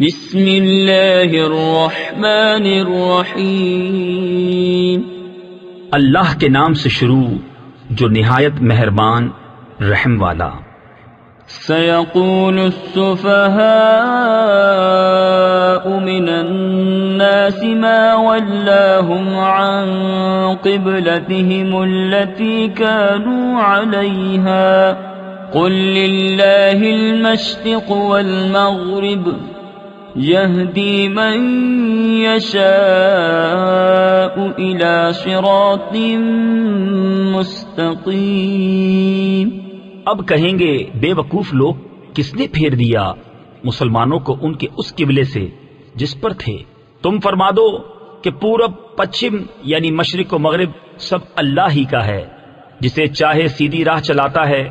بسم اللہ الرحمن الرحیم، اللہ کے نام سے شروع جو نہایت مہربان رحم والا۔ سیقول السفہاء من الناس ما ولاهم عن قبلتهم التي كانوا عليها قل لله المشرق والمغرب يهدي من يشاء إلى صراط مستقيم۔ اب کہیں گے بے وقوف لوگ، کس نے پھیر دیا مسلمانوں کو ان کے اس قبلے سے جس پر تھے؟ تم فرما دو کہ پورب پچھم یعنی مشرق و مغرب سب اللہ ہی کا ہے، جسے چاہے سیدھی راہ چلاتا ہے۔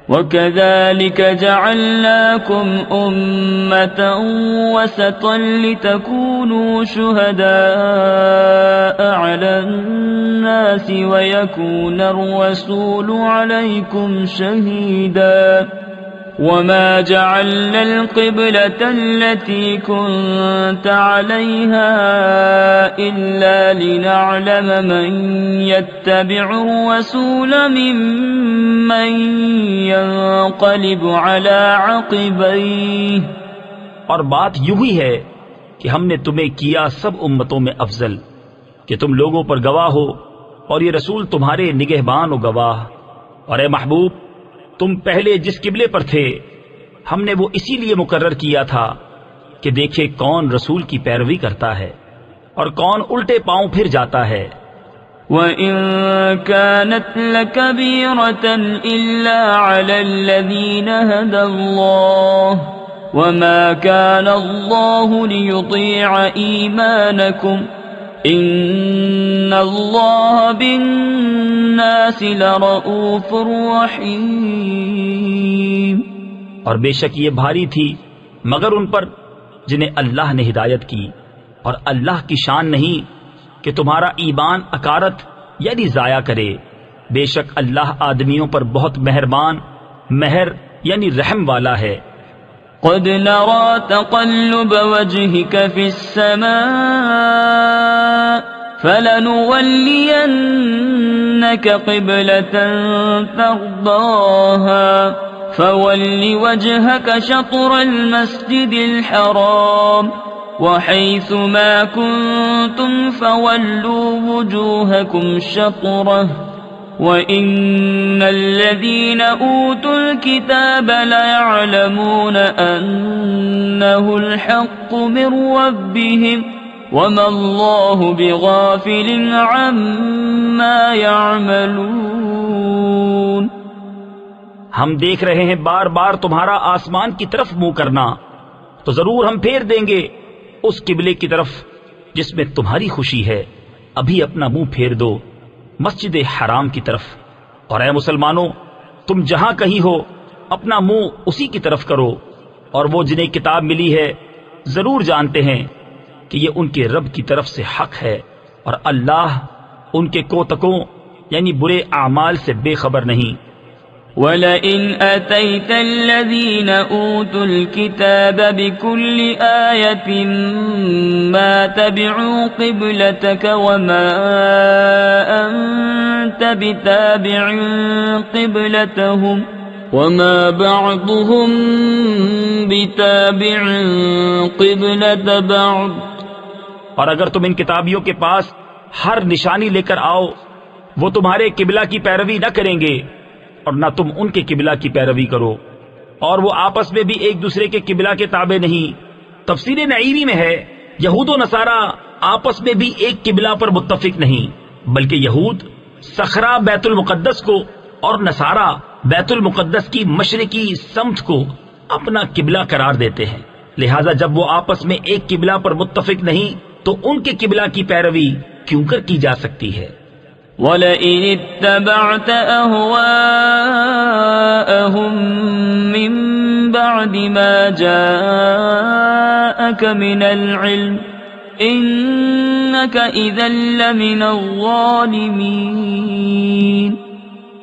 وَكَذَلِكَ جَعَلْنَاكُمْ أُمَّةً وَسَطًا لِتَكُونُوا شُهَدَاءَ عَلَى النَّاسِ وَيَكُونَ الرَّسُولُ عَلَيْكُمْ شَهِيدًا وَمَا جَعَلْنَا الْقِبْلَةَ الَّتِي كُنْتَ عَلَيْهَا إِلَّا لِنَعْلَمَ مَنْ يَتَّبِعُ الرَّسُولَ مِمَّنْ يَنْقَلِبُ عَلَى عَقِبَيْهِ۔ اور بات یوں ہی ہے کہ ہم نے تمہیں کیا سب امتوں میں افضل کہ تم لوگوں پر گواہ ہو، اور یہ رسول تمہارے نگہبان و گواہ۔ اور اے محبوب، تم پہلے جس قبلے پر تھے ہم نے وہ اسی لیے مقرر کیا تھا کہ دیکھے کون رسول کی پیروی کرتا ہے اور کون الٹے پاؤں پھر جاتا ہے۔ وَإِن كَانَتْ لَكَبِيرَةً إِلَّا عَلَى الَّذِينَ هَدَى اللَّهُ وَمَا كَانَ اللَّهُ لِيُضِيعَ إِيمَانَكُمْ إِنَّ اللَّهَ بِالنَّاسِ لَرَءُوفٌ رَحِيمٌ۔ اور بے شک یہ بھاری تھی مگر ان پر جنہیں اللہ نے ہدایت کی، اور اللہ کی شان نہیں کہ تمہارا ایمان اکارت یعنی ضائع کرے۔ بے شک اللہ آدمیوں پر بہت مہربان، مہر یعنی رحم والا ہے۔ قد نرى تقلب وجهك في السماء فلنولينك قبلة ترضاها فول وجهك شطر المسجد الحرام وحيث ما كنتم فولوا وجوهكم شطره وَإِنَّ الَّذِينَ أُوتُوا الْكِتَابَ لَيَعْلَمُونَ أَنَّهُ الْحَقُّ مِنْ رَبِّهِمْ وَمَا اللَّهُ بِغَافِلٍ عَمَّا يَعْمَلُونَ۔ ہم دیکھ رہے ہیں بار بار تمہارا آسمان کی طرف منہ کرنا، تو ضرور ہم پھیر دیں گے اس قبلے کی طرف جس میں تمہاری خوشی ہے۔ ابھی اپنا منہ پھیر دو مسجد حرام کی طرف، اور اے مسلمانوں تم جہاں کہیں ہو اپنا منہ اسی کی طرف کرو۔ اور وہ جنہیں کتاب ملی ہے ضرور جانتے ہیں کہ یہ ان کے رب کی طرف سے حق ہے، اور اللہ ان کے کوتکوں یعنی برے اعمال سے بے خبر نہیں۔ وَلَئِنْ أَتَيْتَ الَّذِينَ أُوتُوا الْكِتَابَ بِكُلِّ آيَةٍ مَا تَبِعُوا قِبْلَتَكَ وَمَا أَنْتَ بِتَابِعٍ قِبْلَتَهُمْ وَمَا بَعْضُهُمْ بِتَابِعٍ قِبْلَةَ بَعْضٍ۔ اور اگر تم ان کتابیوں کے پاس ہر نشانی لے کر آؤ، وہ تمہارے قبلہ کی پیروی نہ کریں گے اور نہ تم ان کے قبلہ کی پیروی کرو، اور وہ آپس میں بھی ایک دوسرے کے قبلہ کے تابع نہیں۔ تفسیر نعیمی میں ہے یہود و نصارہ آپس میں بھی ایک قبلہ پر متفق نہیں، بلکہ یہود صخرہ بیت المقدس کو اور نصارہ بیت المقدس کی مشرقی سمت کو اپنا قبلہ قرار دیتے ہیں، لہذا جب وہ آپس میں ایک قبلہ پر متفق نہیں تو ان کے قبلہ کی پیروی کیوں کر کی جا سکتی ہے؟ وَلَئِنِ اتَّبَعْتَ أَهْوَاءَهُمْ مِنْ بَعْدِ مَا جَاءَكَ مِنَ الْعِلْمِ إِنَّكَ إِذًا لَمِنَ الظَّالِمِينَ۔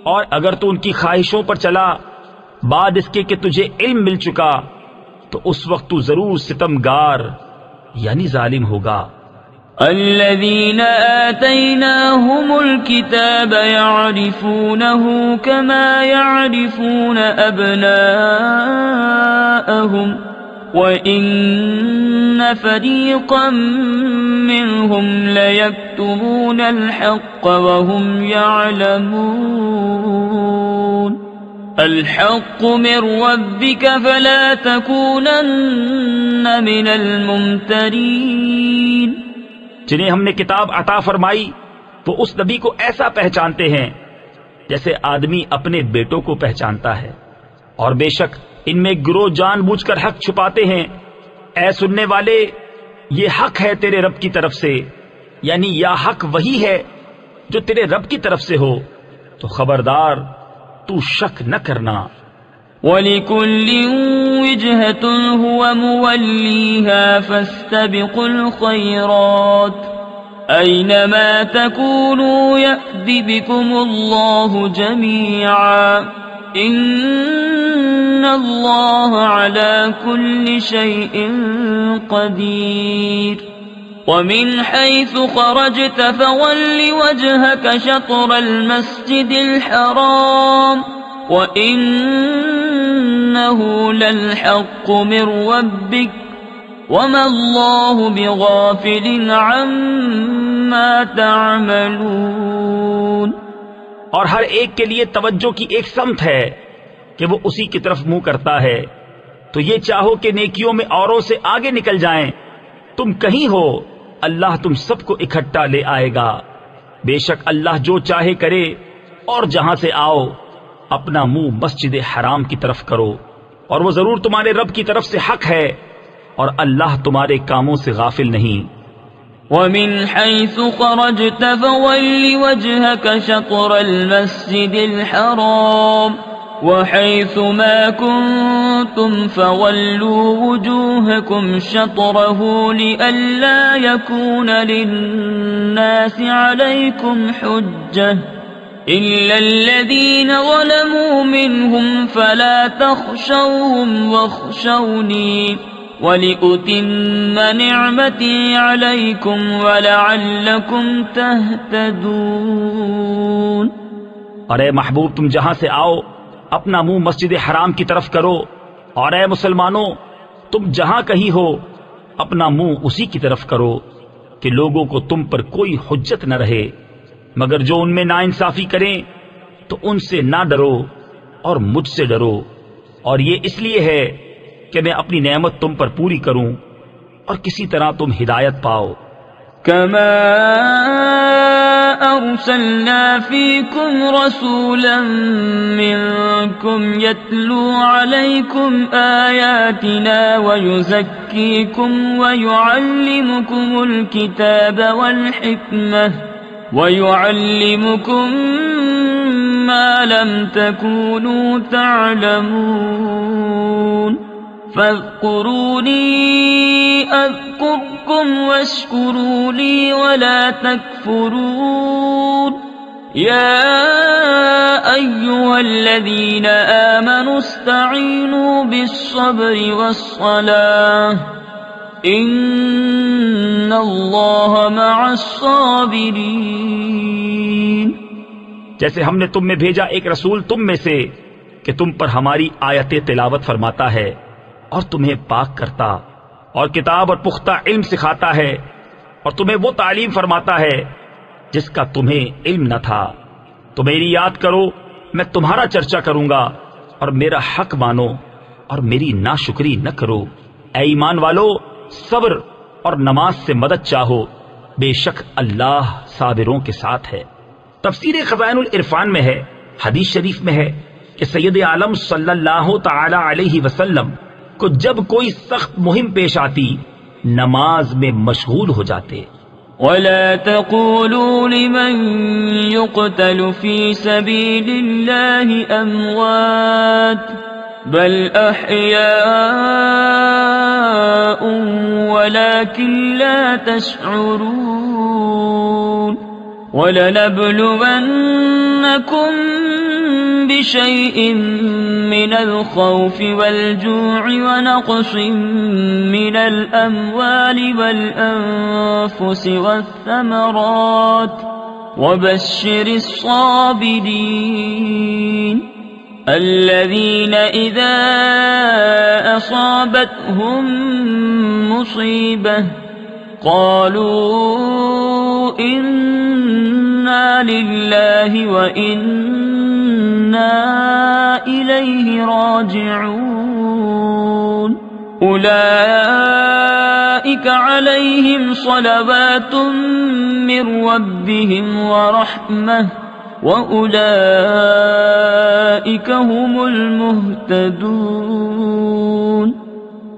اور اگر تو ان کی خواہشوں پر چلا بعد اس کے کہ تجھے علم مل چکا تو اس وقت تو ضرور ستمگار یعنی ظالم ہوگا۔ الذين آتيناهم الكتاب يعرفونه كما يعرفون أبناءهم وإن فريقا منهم ليكتمون الحق وهم يعلمون الحق من ربك فلا تكونن من الممترين۔ جنہیں ہم نے کتاب عطا فرمائی وہ اس نبی کو ایسا پہچانتے ہیں جیسے آدمی اپنے بیٹوں کو پہچانتا ہے، اور بے شک ان میں گروہ جان بوجھ کر حق چھپاتے ہیں۔ اے سننے والے، یہ حق ہے تیرے رب کی طرف سے، یعنی یا حق وہی ہے جو تیرے رب کی طرف سے ہو، تو خبردار تو شک نہ کرنا۔ وَلِكُلٍّ وِجْهَةٌ هُوَ مُوَلِّيهَا فَاسْتَبِقُوا الْخَيْرَاتِ أَيْنَمَا تَكُونُوا يَأْتِ بِكُمُ اللَّهُ جَمِيعًا إِنَّ اللَّهَ عَلَى كُلِّ شَيْءٍ قَدِيرٌ وَمِنْ حَيْثُ خَرَجْتَ فَوَلِّ وَجْهَكَ شَطْرَ الْمَسْجِدِ الْحَرَامِ وَإِنَّهُ لَلْحَقُّ مِنْ رَبِّكَ وَمَا اللَّهُ بِغَافِلٍ عَمَّا تَعْمَلُونَ۔ اور ہر ایک کے لیے توجہ کی ایک سمت ہے کہ وہ اسی کی طرف منہ کرتا ہے، تو یہ چاہو کہ نیکیوں میں اوروں سے آگے نکل جائیں، تم کہیں ہو اللہ تم سب کو اکٹھا لے آئے گا۔ بے شک اللہ جو چاہے کرے، اور جہاں سے آؤ اپنا منہ مسجد حرام کی طرف کرو، اور وہ ضرور تمہارے رب کی طرف سے حق ہے، اور اللہ تمہارے کاموں سے غافل نہیں۔ وَمِنْ حَيْثُ خَرَجْتَ فَوَلِّ وَجْهَكَ شَطْرَ الْمَسْجِدِ الْحَرَامِ وَحَيْثُ مَا كُنْتُمْ فَوَلُّوا وُجُوهَكُمْ شَطْرَهُ لِئَلَّا يَكُونَ لِلنَّاسِ عَلَيْكُمْ حُجَّةٌ إِلَّا الَّذِينَ ظَلَمُوا مِنْهُمْ فَلَا تَخْشَوْهُمْ وَاخْشَوْنِي وَلِأُتِمَّ نِعْمَتِي عَلَيْكُمْ وَلَعَلَّكُمْ تَهْتَدُونَ۔ اور اے محبوب تم جہاں سے آؤ اپنا منہ مسجد حرام کی طرف کرو، اور اے مسلمانوں تم جہاں کہیں ہو اپنا منہ اسی کی طرف کرو کہ لوگوں کو تم پر کوئی حجت نہ رہے، مگر جو ان میں ناانصافی کریں تو ان سے نہ ڈرو اور مجھ سے ڈرو، اور یہ اس لیے ہے کہ میں اپنی نعمت تم پر پوری کروں اور کسی طرح تم ہدایت پاؤ۔ كما أرسلنا فيكم رسولا منكم يتلو عليكم آياتنا ويزكيكم ويعلمكم الكتاب والحكمة ويعلمكم ما لم تكونوا تعلمون فاذكروني أذكركم واشكروا لي ولا تكفرون يا أيها الذين آمنوا استعينوا بالصبر والصلاة إن الله مع الصابرين۔ جیسے ہم نے تم میں بھیجا ایک رسول تم میں سے کہ تم پر ہماری آیتیں تلاوت فرماتا ہے اور تمہیں پاک کرتا اور کتاب اور پختہ علم سکھاتا ہے، اور تمہیں وہ تعلیم فرماتا ہے جس کا تمہیں علم نہ تھا۔ تو میری یاد کرو، میں تمہارا چرچا کروں گا، اور میرا حق مانو اور میری ناشکری نہ کرو۔ اے ایمان والو، صبر اور نماز سے مدد چاہو، بے شک اللہ صابروں کے ساتھ ہے۔ تفسیر خزائن العرفان میں ہے، حدیث شریف میں ہے کہ سید عالم صلی اللہ تعالی علیہ وسلم کو جب کوئی سخت مہم پیش آتی نماز میں مشغول ہو جاتے۔ وَلَا تَقُولُوا لِمَن يُقْتَلُ فِي سَبِيلِ اللَّهِ أَمْوَاتٌ بَلْ أَحْيَاءٌ وَلَكِنْ لَا تَشْعُرُونَ وَلَنَبْلُوَنَّكُمْ شيء من الخوف والجوع ونقص من الأموال والأنفس والثمرات وبشر الصابرين الذين إذا أصابتهم مصيبة قالوا إنا لله وإنا إليه راجعون أولئك عليهم صلوات من ربهم ورحمة وَأُولَئِكَ هُمُ الْمُهْتَدُونَ۔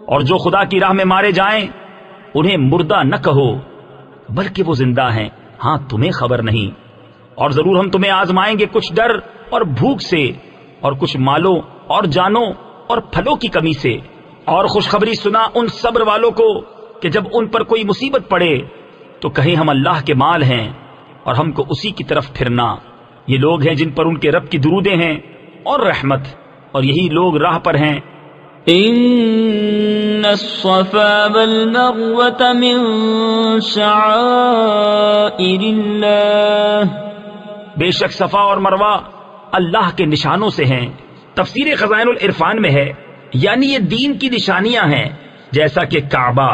اور جو خدا کی راہ میں مارے جائیں انہیں مردہ نہ کہو بلکہ وہ زندہ ہیں، ہاں تمہیں خبر نہیں۔ اور ضرور ہم تمہیں آزمائیں گے کچھ ڈر اور بھوک سے، اور کچھ مالوں اور جانوں اور پھلوں کی کمی سے۔ اور خوشخبری سنا ان صبر والوں کو کہ جب ان پر کوئی مصیبت پڑے تو کہیں ہم اللہ کے مال ہیں اور ہم کو اسی کی طرف پھرنا۔ یہ لوگ ہیں جن پر ان کے رب کی درودیں ہیں اور رحمت، اور یہی لوگ راہ پر ہیں۔ ان الصفا والمروة من شعائر اللہ، بے شک صفا اور مروہ اللہ کے نشانوں سے ہیں۔ تفسیر خزائن العرفان میں ہے یعنی یہ دین کی نشانیاں ہیں، جیسا کہ کعبہ،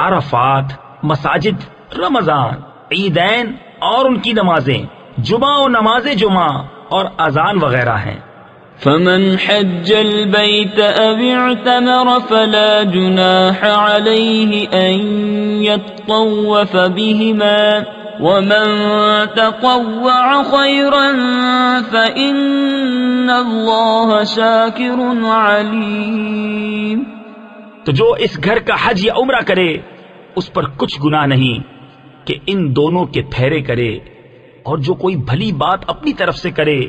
عرفات، مساجد، رمضان، عیدین اور ان کی نمازیں، جمعہ و نماز جمعہ اور اذان وغیرہ ہیں۔ فمن حج البيت أو اعتمر فلا جناح عليه أن يطوف بهما ومن تطوع خيرا فإن الله شاكر عليم۔ تو جو اس گھر کا حج یا عمرہ کرے اس پر کچھ گناہ نہیں کہ ان دونوں کے پھیرے کرے، اور جو کوئی بھلی بات اپنی طرف سے کرے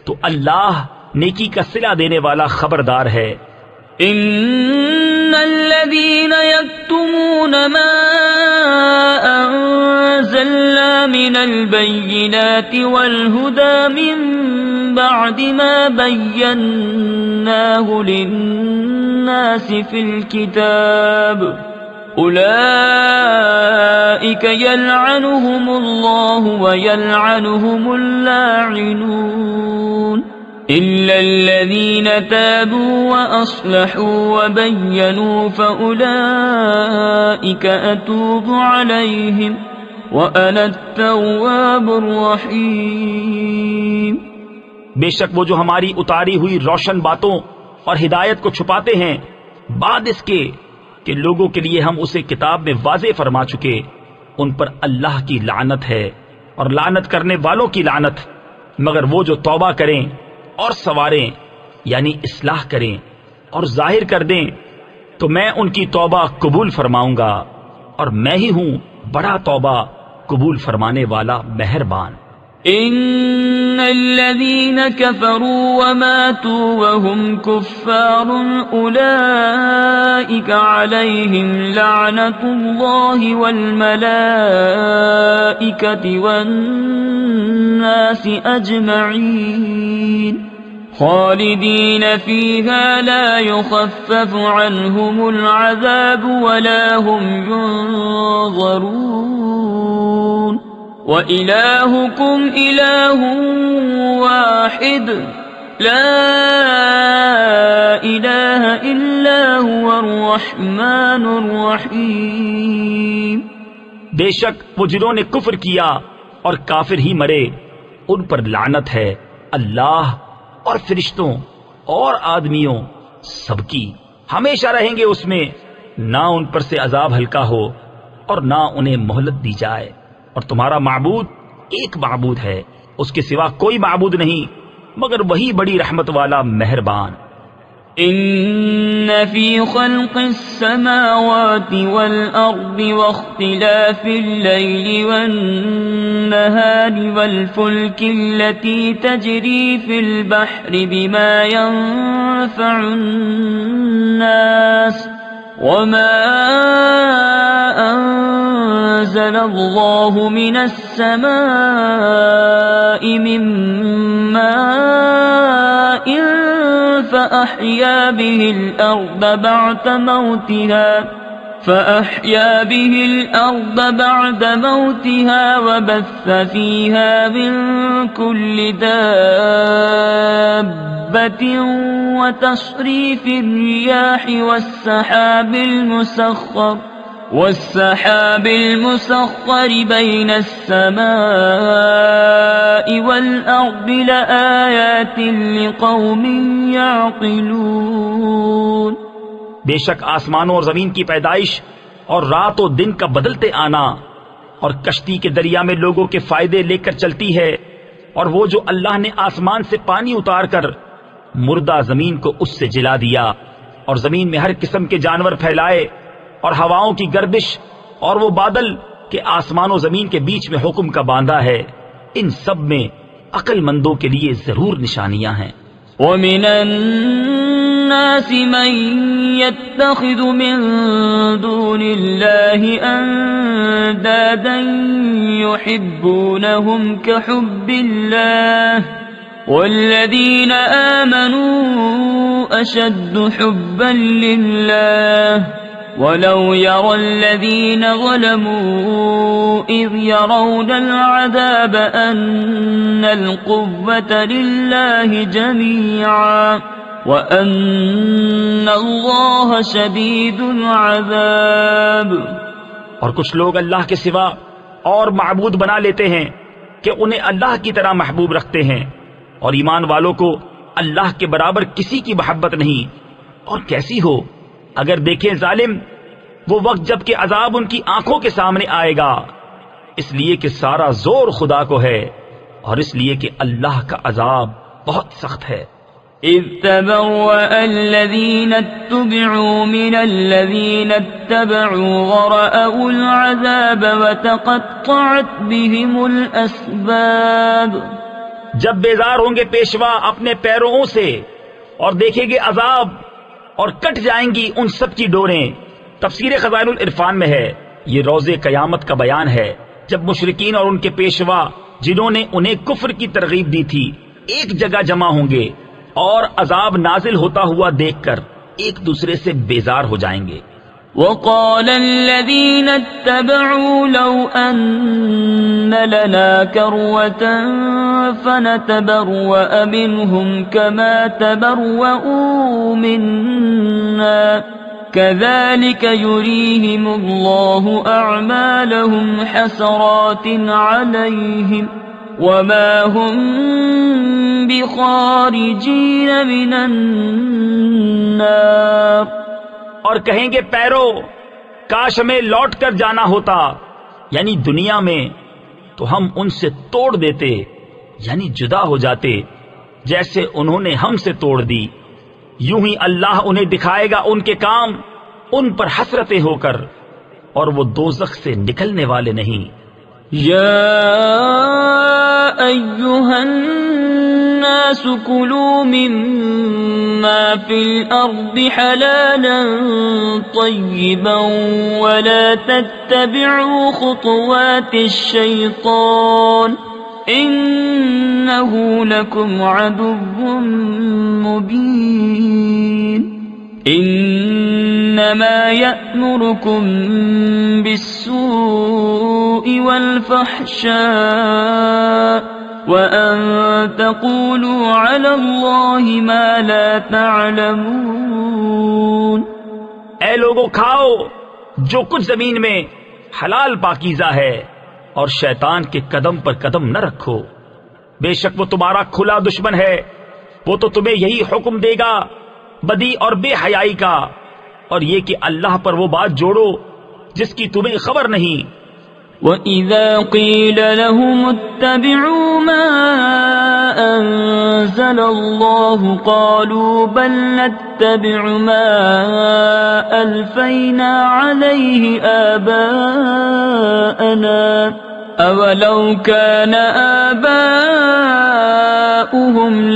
تو اللہ نیکی کا صلہ دینے والا خبردار ہے۔ ان الذين يكتمون ما انزلنا من البينات والهدى من بعد ما بيناه للناس في الكتاب أولئك يلعنهم الله ويلعنهم اللاعنون إلا الذين تابوا وأصلحوا وبينوا فأولئك أتوب عليهم وأنا التواب الرحيم۔ بے شک وہ جو ہماری اتاری ہوئی روشن باتوں اور ہدایت کو چھپاتے ہیں بعد اس کے کہ لوگوں کے لیے ہم اسے کتاب میں واضح فرما چکے، ان پر اللہ کی لعنت ہے اور لعنت کرنے والوں کی لعنت، مگر وہ جو توبہ کریں اور سنواریں یعنی اصلاح کریں اور ظاہر کر دیں تو میں ان کی توبہ قبول فرماؤں گا، اور میں ہی ہوں بڑا توبہ قبول فرمانے والا مہربان۔ ان الذين كفروا وماتوا وهم كفار اولئك عليهم لعنة الله والملائكة والناس اجمعين خالدين فيها لا يخفف عنهم العذاب ولا هم ينظرون وإلهكم إله واحد لا إله إلا هو الرحمن الرحيم۔ بے شک وہ جنہوں نے کفر کیا اور کافر ہی مرے ان پر لعنت ہے اللہ اور فرشتوں اور آدمیوں سب کی، ہمیشہ رہیں گے اس میں، نہ ان پر سے عذاب ہلکا ہو اور نہ انہیں مہلت دی جائے۔ اور تمہارا معبود ایک معبود ہے، اس کے سوا کوئی معبود نہیں مگر وہی بڑی رحمت والا مہربان۔ ان فی خلق السماوات والارض واختلاف اللیل والنہار والفلک التي تجری فی البحر بما ينفع الناس وما أنزل الله من السماء من ماء فأحيا به الأرض بعد موتها وبث فيها من كل دابة وتصريف الرياح والسحاب المسخر بين السماء والأرض لآيات لقوم يعقلون۔ بے شک آسمانوں اور زمین کی پیدائش اور رات و دن کا بدلتے آنا اور کشتی کے دریا میں لوگوں کے فائدے لے کر چلتی ہے، اور وہ جو اللہ نے آسمان سے پانی اتار کر مردہ زمین کو اس سے جلا دیا، اور زمین میں ہر قسم کے جانور پھیلائے، اور ہواؤں کی گردش، اور وہ بادل کہ آسمان و زمین کے بیچ میں حکم کا باندھا ہے، ان سب میں عقل مندوں کے لیے ضرور نشانیاں ہیں۔ وَمِنَ النَّاسِ مَن يَتَّخِذُ مِن دُونِ اللَّهِ أَندَادًا يُحِبُّونَهُمْ كَحُبِّ اللَّهِ وَالَّذِينَ آمَنُوا أَشَدُّ حُبًّا لِلَّهِ وَلَوْ يَرَى الَّذِينَ ظَلَمُوا إِذْ يَرَوْنَ الْعَذَابَ أَنَّ الْقُوَّةَ لِلَّهِ جَمِيعًا وَأَنَّ اللَّهَ شَدِيدُ الْعَذَابِ۔ اور کچھ لوگ اللہ کے سوا اور معبود بنا لیتے ہیں کہ انہیں اللہ کی طرح محبوب رکھتے ہیں، اور ایمان والوں کو اللہ کے برابر کسی کی محبت نہیں۔ اور کیسی ہو اگر دیکھیں ظالم وہ وقت جب کہ عذاب ان کی آنکھوں کے سامنے آئے گا، اس لیے کہ سارا زور خدا کو ہے، اور اس لیے کہ اللہ کا عذاب بہت سخت ہے۔ اذ تبوأ الذین اتبعوا من الذین اتبعوا ورأوا العذاب وتقطعت بهم الاسباب۔ جب بیزار ہوں گے پیشوا اپنے پیرووں سے اور دیکھیں گے عذاب، اور کٹ جائیں گی ان سب کی ڈوریں۔ تفسیر خزائن العرفان میں ہے، یہ روز قیامت کا بیان ہے جب مشرکین اور ان کے پیشوا جنہوں نے انہیں کفر کی ترغیب دی تھی ایک جگہ جمع ہوں گے، اور عذاب نازل ہوتا ہوا دیکھ کر ایک دوسرے سے بیزار ہو جائیں گے۔ وقال الذين اتبعوا لو أن لنا كروة فنتبرأ منهم كما تبرؤوا منا كذلك يريهم الله أعمالهم حسرات عليهم وما هم بخارجين من النار۔ اور کہیں گے پیرو کاش ہمیں لوٹ کر جانا ہوتا، یعنی دنیا میں، تو ہم ان سے توڑ دیتے، یعنی جدا ہو جاتے جیسے انہوں نے ہم سے توڑ دی۔ یوں ہی اللہ انہیں دکھائے گا ان کے کام ان پر حسرتیں ہو کر، اور وہ دوزخ سے نکلنے والے نہیں۔ یا ایھا الناس کلوا مما فی الارض حلالا طیبا ولا تتبعوا خطوات الشیطان انہ لکم عدو مبین۔ انما یأمرکم بالسوء والفحشاء وان تقولوا علی اللہ ما لا تعلمون۔ اے لوگو کھاؤ جو کچھ زمین میں حلال پاکیزہ ہے، اور شیطان کے قدم پر قدم نہ رکھو، بے شک وہ تمہارا کھلا دشمن ہے، وہ تو تمہیں یہی حکم دے گا بدی اور بے حیائی کا، اور یہ کہ اللہ پر وہ بات جوڑو جس کی تمہیں خبر نہیں۔ وَإِذَا قِيلَ لَهُمُ اتَّبِعُوا مَا أَنزَلَ اللَّهُ قَالُوا بَلْ نَتَّبِعُ مَا أَلْفَيْنَا عَلَيْهِ آبَاءَنَا أَوَلَوْ كَانَ آبَاؤُهُمْ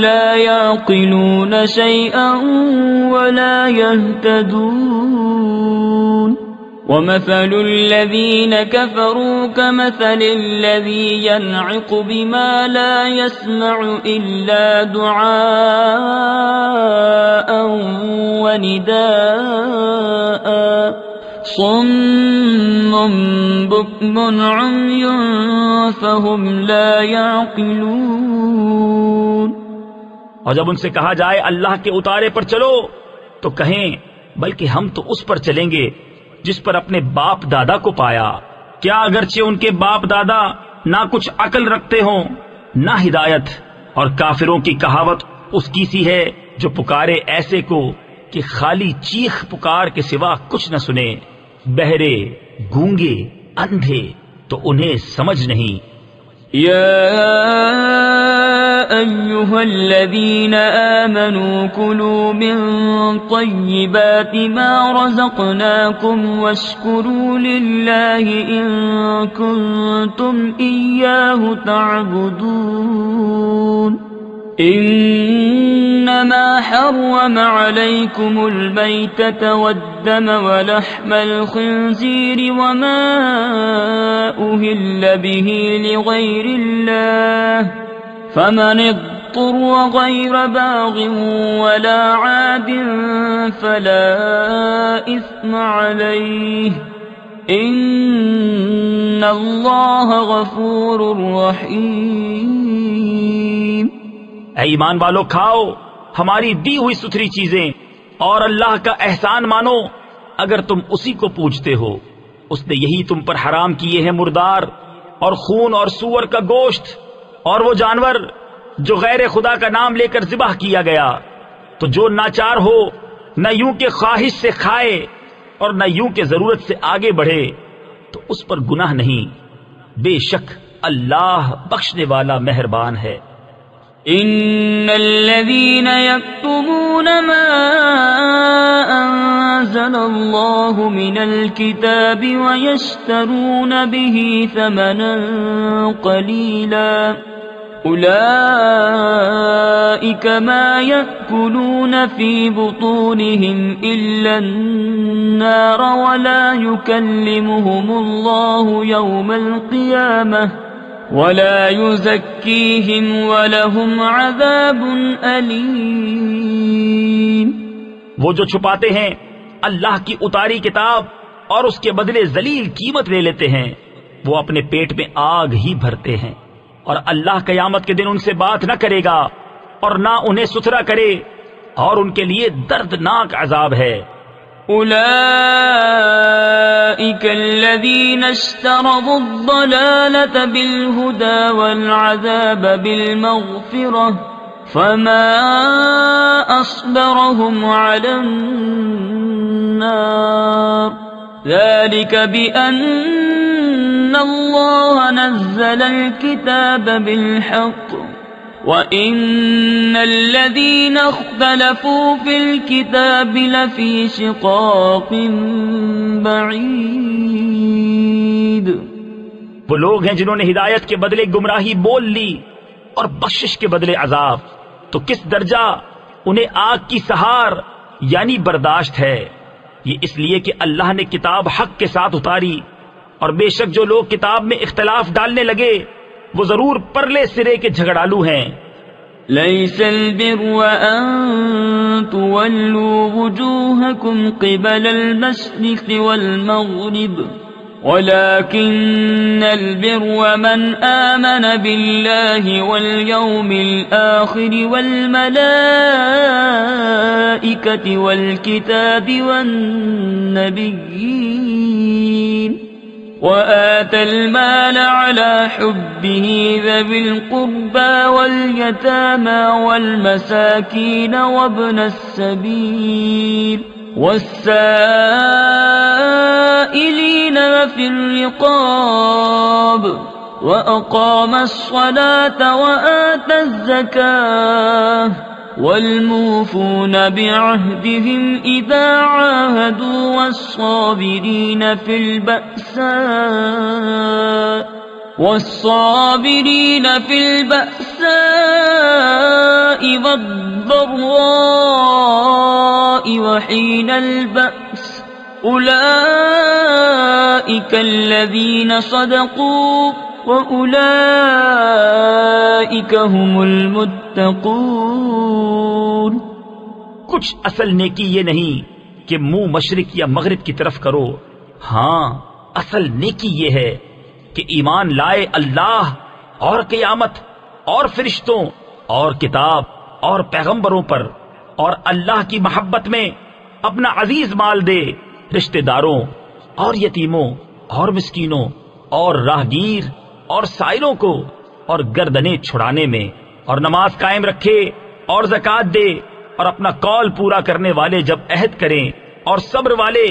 لَا يَعْقِلُونَ شَيْئًا وَلَا يَهْتَدُونَ۔ ومثل الذين كفروا كمثل الذي ينعق بما لا يسمع إلا دعاء ونداء صم بكم عمي فهم لا يعقلون۔ اور جب ان سے کہا جائے اللہ کے اتارے پر چلو تو کہیں بلکہ ہم تو اس پر چلیں گے جس پر اپنے باپ دادا کو پایا، کیا اگرچہ ان کے باپ دادا نہ کچھ عقل رکھتے ہوں نہ ہدایت۔ اور کافروں کی کہاوت اس کی سی ہے جو پکارے ایسے کو کہ خالی چیخ پکار کے سوا کچھ نہ سنے، بہرے گونگے اندھے تو انہیں سمجھ نہیں۔ أيها الذين آمنوا كلوا من طيبات ما رزقناكم واشكروا لله إن كنتم إياه تعبدون إنما حرم عليكم الميتة والدم ولحم الخنزير وما أهل به لغير الله فمن اضطر غير باغ ولا عاد فلا إثم عليه إن الله غفور رحيم۔ اے ایمان والو، کھاؤ ہماری دی ہوئی ستھری چیزیں اور اللہ کا احسان مانو اگر تم اسی کو پوجتے ہو۔ اس نے یہی تم پر حرام کیے ہیں مردار اور خون اور سور کا گوشت اور وہ جانور جو غیر خدا کا نام لے کر ذبح کیا گیا، تو جو ناچار ہو نہ یوں کہ خواہش سے کھائے اور نہ یوں کہ ضرورت سے آگے بڑھے تو اس پر گناہ نہیں، بے شک اللہ بخشنے والا مہربان ہے۔ ان الذين يكتمون ما انزل الله من الكتاب ويشترون به ثمنا قليلا اولئك ما يأكلون في بطونهم الا النار ولا يكلمهم الله يوم القيامة ولا يزكيهم ولهم عذاب أليم۔ وہ جو چھپاتے ہیں اللہ کی اتاری کتاب اور اس کے بدلے ذلیل قیمت لے لیتے ہیں، وہ اپنے پیٹ میں آگ ہی بھرتے ہیں، اور اللہ قیامت کے دن ان سے بات نہ کرے گا اور نہ انہیں ستھرا کرے، اور ان کے لیے دردناک عذاب ہے۔ أولئك الذين اشتروا الضلالة بالهدى والعذاب بالمغفرة فما أصبرهم على النار ذلك بأن الله نزل الكتاب بالحق وَإِنَّ الَّذِينَ اخْتَلَفُوا فِي الْكِتَابِ لَفِي شِقَاقٍ بَعِيدٍ۔ وہ لوگ ہیں جنہوں نے ہدایت کے بدلے گمراہی بول لی اور بخشش کے بدلے عذاب، تو کس درجہ انہیں آگ کی سہار یعنی برداشت ہے۔ یہ اس لیے کہ اللہ نے کتاب حق کے ساتھ اتاری، اور بے شک جو لوگ کتاب میں اختلاف ڈالنے لگے وہ ضرور پرلے سرے کے جھگڑالو ہیں۔ ليس البر أن تولوا وجوهكم قبل المشرق والمغرب ولكن البر من آمن بالله واليوم الآخر والملائكة والكتاب والنبيين وآتى المال على حبه ذوي القربى واليتامى والمساكين وابن السبيل والسائلين وفي الرقاب وأقام الصلاة وآتى الزكاة والموفون بعهدهم إذا عاهدوا والصابرين في البأساء والضراء وحين البأس أولئك أولئك الذين صدقوا وأولئك هم المتقون۔ کچھ اصل نیکی یہ نہیں کہ منہ مشرق یا مغرب کی طرف کرو، ہاں اصل نیکی یہ ہے کہ ایمان لائے اللہ اور قیامت اور فرشتوں اور کتاب اور پیغمبروں پر، اور اللہ کی محبت میں اپنا عزیز مال دے رشتہ داروں اور یتیموں اور مسکینوں اور راہگیر اور سائلوں کو، اور گردنیں چھڑانے میں، اور نماز قائم رکھے اور زکوٰۃ دے، اور اپنا قول پورا کرنے والے جب عہد کریں، اور صبر والے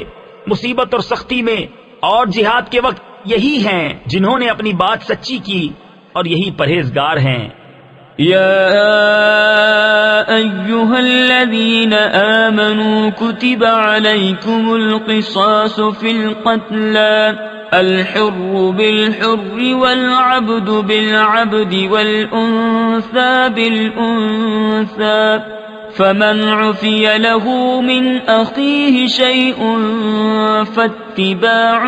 مصیبت اور سختی میں اور جہاد کے وقت یہی ہیں جنہوں نے اپنی بات سچی کی، اور یہی پرہیزگار ہیں۔ يا أيها الذين آمنوا كتب عليكم القصاص في القتلى الحر بالحر والعبد بالعبد والأنثى بالأنثى فمن عفي له من أخيه شيء فاتباع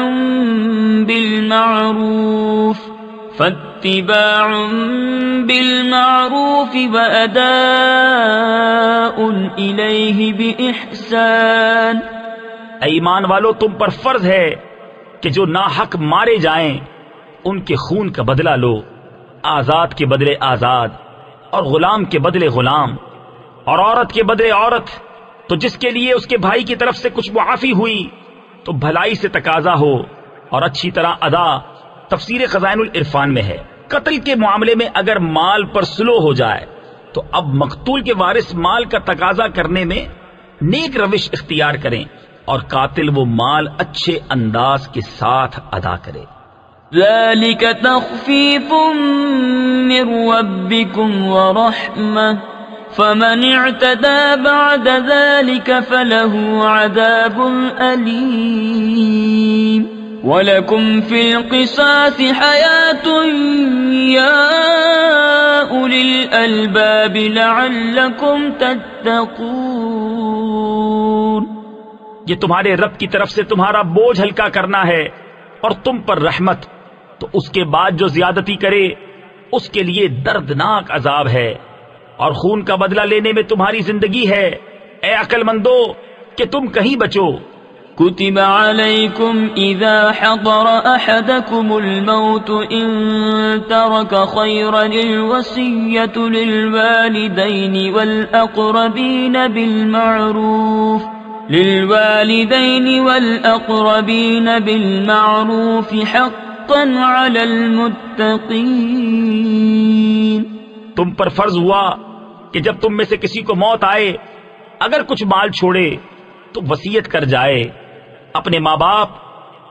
بالمعروف وأداء إليه بإحسان۔ اے ایمان والو، تم پر فرض ہے کہ جو ناحق مارے جائیں ان کے خون کا بدلہ لو، آزاد کے بدلے آزاد، اور غلام کے بدلے غلام، اور عورت کے بدلے عورت۔ تو جس کے لیے اس کے بھائی کی طرف سے کچھ معافی ہوئی تو بھلائی سے تقاضا ہو اور اچھی طرح ادا۔ تفسیر خزائن العرفان میں ہے، قتل کے معاملے میں اگر مال پر سلو ہو جائے تو اب مقتول کے وارث مال کا تقاضا کرنے میں نیک روش اختیار کریں، اور قاتل وہ مال اچھے انداز کے ساتھ ادا کرے۔ ذلك تخفيف من ربكم ورحمة فمن اعتدى بعد ذلك فله عذاب أليم وَلَكُمْ فِي الْقِصَاصِ حَيَاةٌ يَا أُولِي الْأَلْبَابِ لَعَلَّكُمْ تَتَّقُونَ۔ یہ تمہارے رب کی طرف سے تمہارا بوجھ ہلکا کرنا ہے اور تم پر رحمت، تو اس کے بعد جو زیادتی کرے اس کے لیے دردناک عذاب ہے، اور خون کا بدلہ لینے میں تمہاری زندگی ہے۔ اے عقل مندو کہ تم کہیں بچو۔ كتب عليكم إذا حضر أحدكم الموت إن ترك خيرا الوصية للوالدين والأقربين بالمعروف حقا على المتقين۔ تم پر فرض ہوا کہ جب تم میں سے کسی کو موت آئے اگر کچھ مال چھوڑے تو وصیت کر جائے اپنے ماں باپ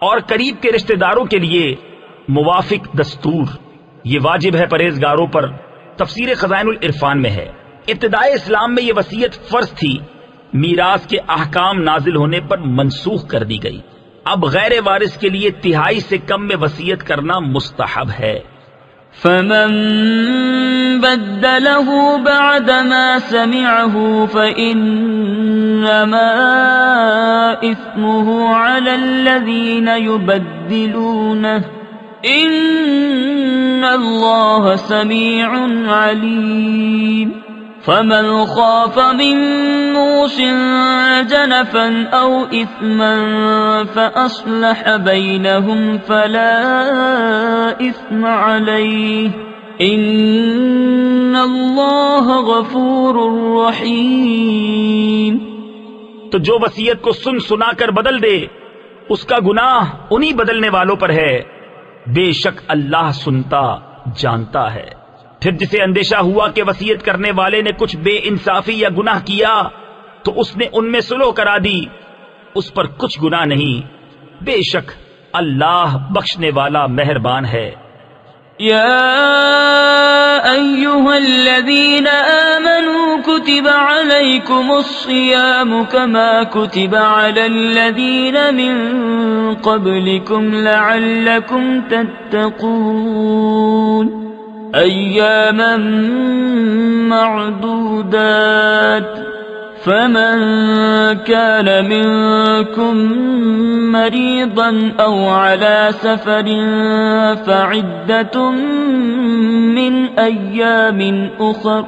اور قریب کے رشتہ داروں کے لیے موافق دستور، یہ واجب ہے پرہیزگاروں پر۔ تفسیر خزائن العرفان میں ہے، ابتدائے اسلام میں یہ وصیت فرض تھی، میراث کے احکام نازل ہونے پر منسوخ کر دی گئی۔ اب غیر وارث کے لیے تہائی سے کم میں وصیت کرنا مستحب ہے۔ فمن بدله بعد ما سمعه فإنما إثمه على الذين يبدلونه إن الله سميع عليم۔ فمن خاف من موص جنفا أو إثما فأصلح بينهم فلا إثم عليه إن الله غفور رحيم۔ تو جو وصیت کو سن سنا کر بدل دے اس کا گناہ انہی بدلنے والوں پر ہے، بے شک اللہ سنتا جانتا ہے۔ پھر جسے اندیشہ ہوا کہ وصیت کرنے والے نے کچھ بے انصافی یا گناہ کیا تو اس نے ان میں صلح کرا دی، اس پر کچھ گناہ نہیں، بے شک اللہ بخشنے والا مہربان ہے۔ یا ایھا الذین آمنوا کتب علیکم الصیام کما کتب علی الذین من قبلکم لعلکم تتقون ایاما معدودات فمن كان منكم مريضا أو على سفر فعدة من أيام أخر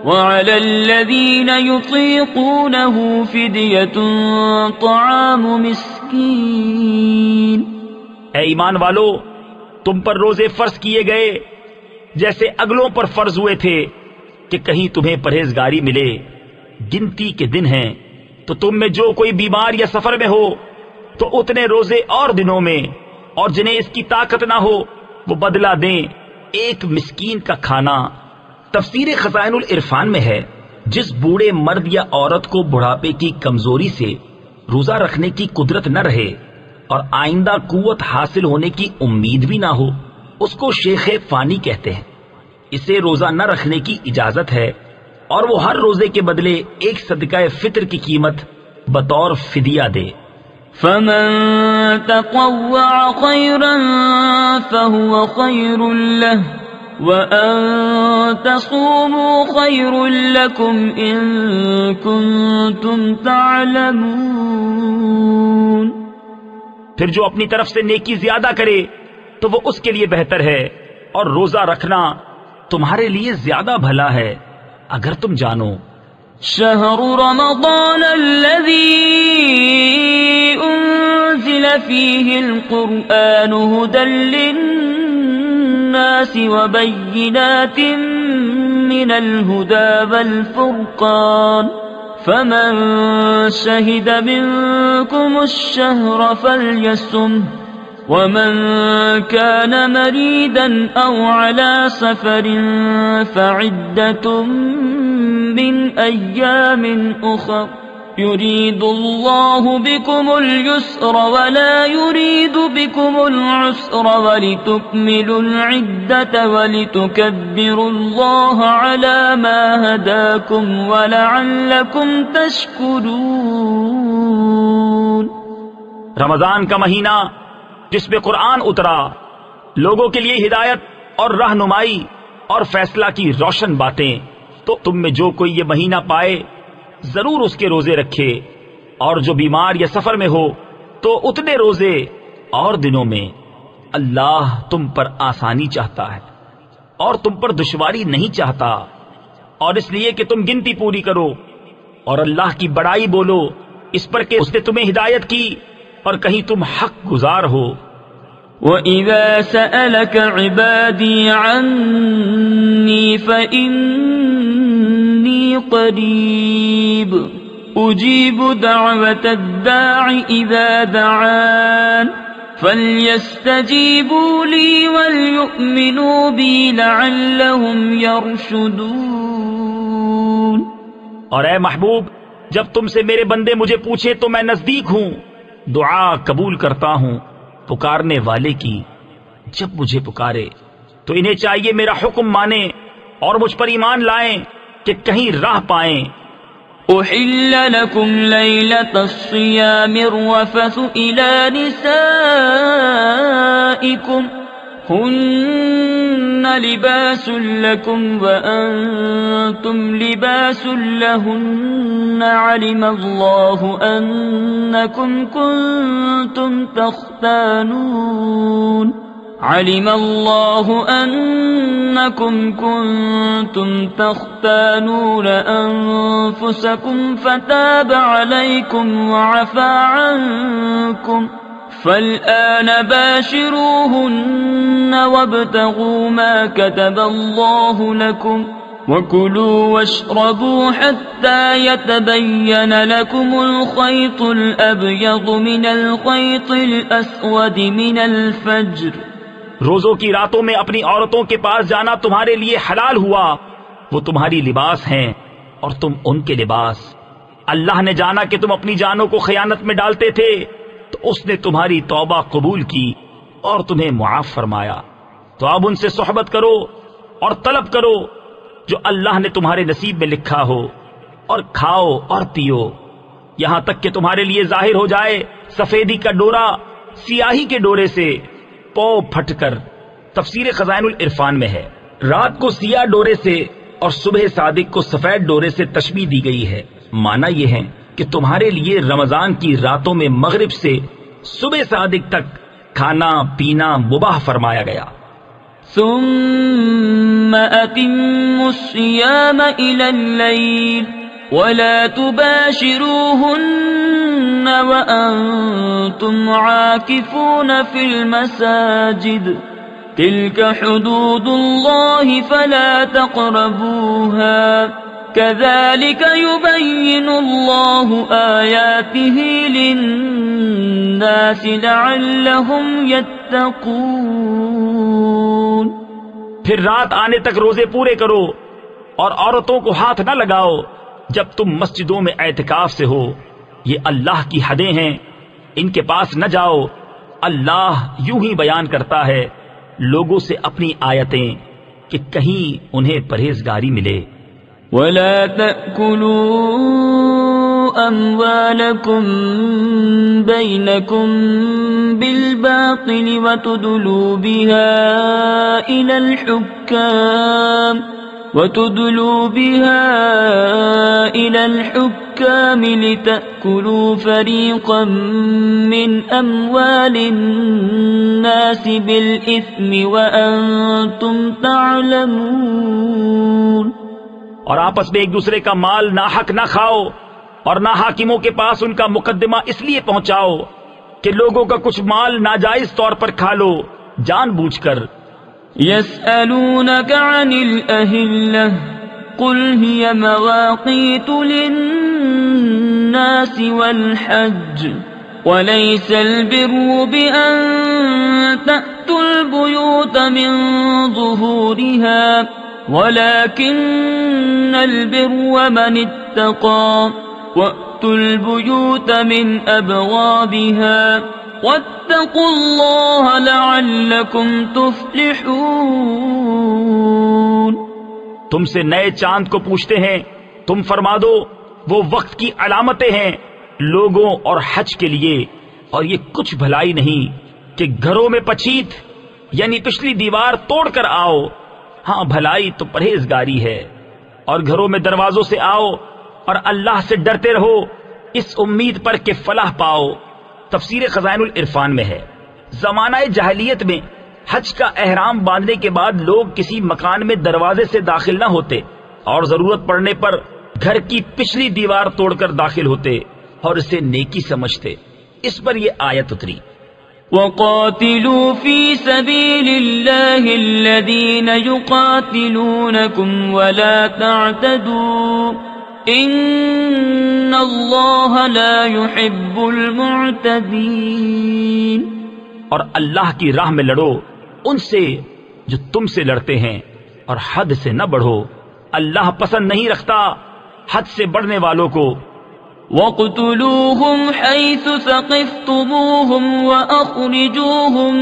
وعلى الذين يطيقونه فدية طعام مسكين. اے ایمان والو، تم پر روزے فرض کیے گئے جیسے اگلوں پر فرض ہوئے تھے کہ کہیں تمہیں پرہیزگاری ملے. گنتی کے دن ہیں تو تم میں جو کوئی بیمار یا سفر میں ہو تو اتنے روزے اور دنوں میں، اور جنہیں اس کی طاقت نہ ہو وہ بدلہ دیں ایک مسکین کا کھانا. تفسیر خزائن العرفان میں ہے، جس بوڑھے مرد یا عورت کو بڑھاپے کی کمزوری سے روزہ رکھنے کی قدرت نہ رہے اور آئندہ قوت حاصل ہونے کی امید بھی نہ ہو، اس کو شیخ فانی کہتے ہیں. اسے روزہ نہ رکھنے کی اجازت ہے اور وہ ہر روزے کے بدلے ایک صدقہ فطر کی قیمت بطور فدیہ دے. فمن تطوع خيرا فهو خير له وأن تصوموا خير لكم إن كنتم تعلمون. پھر جو اپنی طرف سے نیکی زیادہ کرے تو وہ اس کے لیے بہتر ہے، اور روزہ رکھنا تمہارے لیے زیادہ بھلا ہے اگر تم جانو. شهر رمضان الذي أنزل فيه القرآن هدى للناس وبينات من الهدى والفرقان فمن شهد منكم الشهر فليصمه ومن كان مريضا أو على سفر فعدة من أيام أخر يريد الله بكم اليسر ولا يريد بكم العسر ولتكملوا العدة ولتكبروا الله على ما هداكم ولعلكم تشكرون. رمضان کا مہینہ جس میں قرآن اترا، لوگوں کے لیے ہدایت اور رہنمائی اور فیصلہ کی روشن باتیں، تو تم میں جو کوئی یہ مہینہ پائے ضرور اس کے روزے رکھے، اور جو بیمار یا سفر میں ہو تو اتنے روزے اور دنوں میں. اللہ تم پر آسانی چاہتا ہے اور تم پر دشواری نہیں چاہتا، اور اس لیے کہ تم گنتی پوری کرو اور اللہ کی بڑائی بولو اس پر کہ اس نے تمہیں ہدایت کی اور کہیں تم حق گزار ہو. وَإِذَا سَأَلَكَ عِبَادِي عَنِّي فَإِنِّي قَرِيبٌ أُجِيبُ دَعْوَةَ الدَّاعِ إِذَا دَعَانِ فَلْيَسْتَجِيبُوا لِي وَلْيُؤْمِنُوا بِي لَعَلَّهُمْ يَرْشُدُونَ. اور اے محبوب، جب تم سے میرے بندے مجھے پوچھے تو میں نزدیک ہوں، دعا قبول کرتا ہوں پکارنے والے کی. جب مجھے پکارے تو انہیں چاہیے میرا حکم مانیں اور مجھ پر ایمان لائیں کہ کہیں راہ پائیں. أحل لكم ليلة الصيام الرفث إلى نسائكم هن لباس لكم وأنتم لباس لهن علم الله أنكم كنتم تختانون أنفسكم فتاب عليكم وعفى عنكم فالآن باشروهن وابتغوا ما كتب الله لكم وكلوا واشربوا حتى يتبين لكم الخيط الأبيض من الخيط الأسود من الفجر. روزوں کی راتوں میں اپنی عورتوں کے پاس جانا تمہارے لیے حلال ہوا، وہ تمہاری لباس ہیں اور تم ان کے لباس. اللہ نے جانا کہ تم اپنی جانوں کو خیانت میں ڈالتے تھے تو اس نے تمہاری توبہ قبول کی اور تمہیں معاف فرمایا. تو اب ان سے صحبت کرو اور طلب کرو جو اللہ نے تمہارے نصیب میں لکھا ہو، اور کھاؤ اور پیو یہاں تک کہ تمہارے لیے ظاہر ہو جائے سفیدی کا ڈورا سیاہی کے ڈورے سے پو پھٹ کر. تفسیر خزائن العرفان میں ہے، رات کو سیاہ ڈورے سے اور صبح صادق کو سفید ڈورے سے تشبیہ دی گئی ہے. معنی یہ ہے کہ تمہارے لیے رمضان کی راتوں میں مغرب سے صبح صادق تک کھانا پینا مباح فرمایا گیا۔ ثم أتموا الصيام إلى الليل ولا تباشروهن وأنتم عاكفون في المساجد تلك حدود الله فلا تقربوها كذلك يبين الله آياته للناس لعلهم يتقون۔ پھر رات آنے تک روزے پورے کرو اور عورتوں کو ہاتھ نہ لگاؤ جب تم مسجدوں میں اعتکاف سے ہو، یہ اللہ کی حدیں ہیں، ان کے پاس نہ جاؤ۔ اللہ یوں ہی بیان کرتا ہے لوگوں سے اپنی آیتیں کہ کہیں انہیں پرہیزگاری ملے۔ وَلَا تَأْكُلُوا أَمْوَالَكُمْ بَيْنَكُمْ بِالْبَاطِلِ وَتُدْلُوا بِهَا إِلَى الْحُكَّامِ لِتَأْكُلُوا فَرِيقًا مِّنْ أَمْوَالِ النَّاسِ بِالْإِثْمِ وَأَنْتُمْ تَعْلَمُونَ۔ اور آپس میں ایک دوسرے کا مال ناحق نہ کھاؤ اور نہ حاکموں کے پاس ان کا مقدمہ اس لیے پہنچاؤ کہ لوگوں کا کچھ مال ناجائز طور پر کھا لو جان بوجھ کر۔ يسألونك عن الأهلة قل هي مواقيت للناس والحج وليس البر بأن تأتوا البيوت من ظهورها ولكن البر من اتقى وأتوا البيوت من أبوابها واتقوا الله لعلكم تفلحون۔ تم سے نئے چاند کو پوچھتے ہیں، تم فرما دو وہ وقت کی علامتیں ہیں لوگوں اور حج کے لیے، اور یہ کچھ بھلائی نہیں کہ گھروں میں پچیت یعنی پچھلی دیوار توڑ کر آؤ، ہاں بھلائی تو پرہیزگاری ہے، اور گھروں میں دروازوں سے آؤ اور اللہ سے ڈرتے رہو اس امید پر کہ فلاح پاؤ۔ تفسیر خزائن العرفان میں ہے زمانہ جاہلیت میں حج کا احرام باندھنے کے بعد لوگ کسی مکان میں دروازے سے داخل نہ ہوتے اور ضرورت پڑنے پر گھر کی پچھلی دیوار توڑ کر داخل ہوتے اور اسے نیکی سمجھتے۔ اس پر یہ آیت اتری، وَقَاتِلُوا فِي سَبِيلِ اللَّهِ الَّذِينَ يُقَاتِلُونَكُمْ وَلَا تَعْتَدُوا إِنَّ اللَّهَ لَا يُحِبُّ الْمُعْتَدِينَ۔ اور اللہ کی راہ میں لڑو ان سے جو تم سے لڑتے ہیں، اور حد سے نہ بڑھو، اللہ پسند نہیں رکھتا حد سے بڑھنے والوں کو۔ وَاقْتُلُوهُمْ حَيْثُ ثَقِفْتُمُوهُمْ وَأَخْرِجُوهُمْ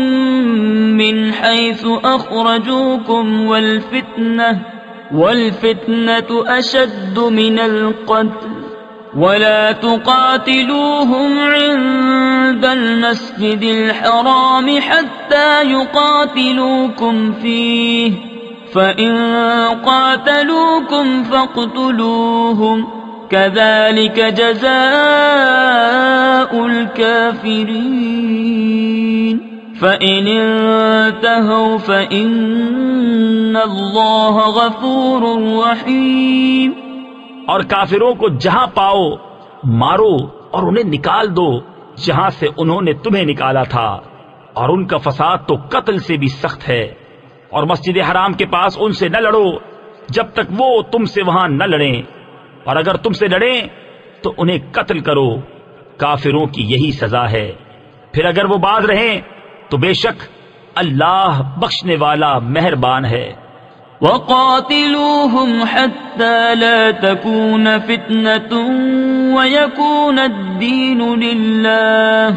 مِنْ حَيْثُ أَخْرَجُوكُمْ وَالْفِتْنَةُ أَشَدُّ مِنَ الْقَتْلِ وَلَا تُقَاتِلُوهُمْ عِندَ الْمَسْجِدِ الْحَرَامِ حَتَّى يُقَاتِلُوكُمْ فِيهِ فَإِن قَاتَلُوكُمْ فَاقْتُلُوهُمْ كَذَلِكَ جَزَاءُ الْكَافِرِينَ فَإِنِ انتهوا فَإِنَّ اللَّهَ غَفُورٌ رَحِيمٌ۔ اور کافروں کو جہاں پاؤ مارو اور انہیں نکال دو جہاں سے انہوں نے تمہیں نکالا تھا، اور ان کا فساد تو قتل سے بھی سخت ہے۔ اور مسجد حرام کے پاس ان سے نہ لڑو جب تک وہ تم سے وہاں نہ لڑیں، اور اگر تم سے لڑیں تو انہیں قتل کرو، کافروں کی یہی سزا ہے۔ پھر اگر وہ باز رہیں تو بے شک اللہ بخشنے والا مہربان ہے۔ وَقَاتِلُوهُمْ حَتَّى لَا تَكُونَ فِتْنَةٌ وَيَكُونَ الدِّينُ لِلَّهِ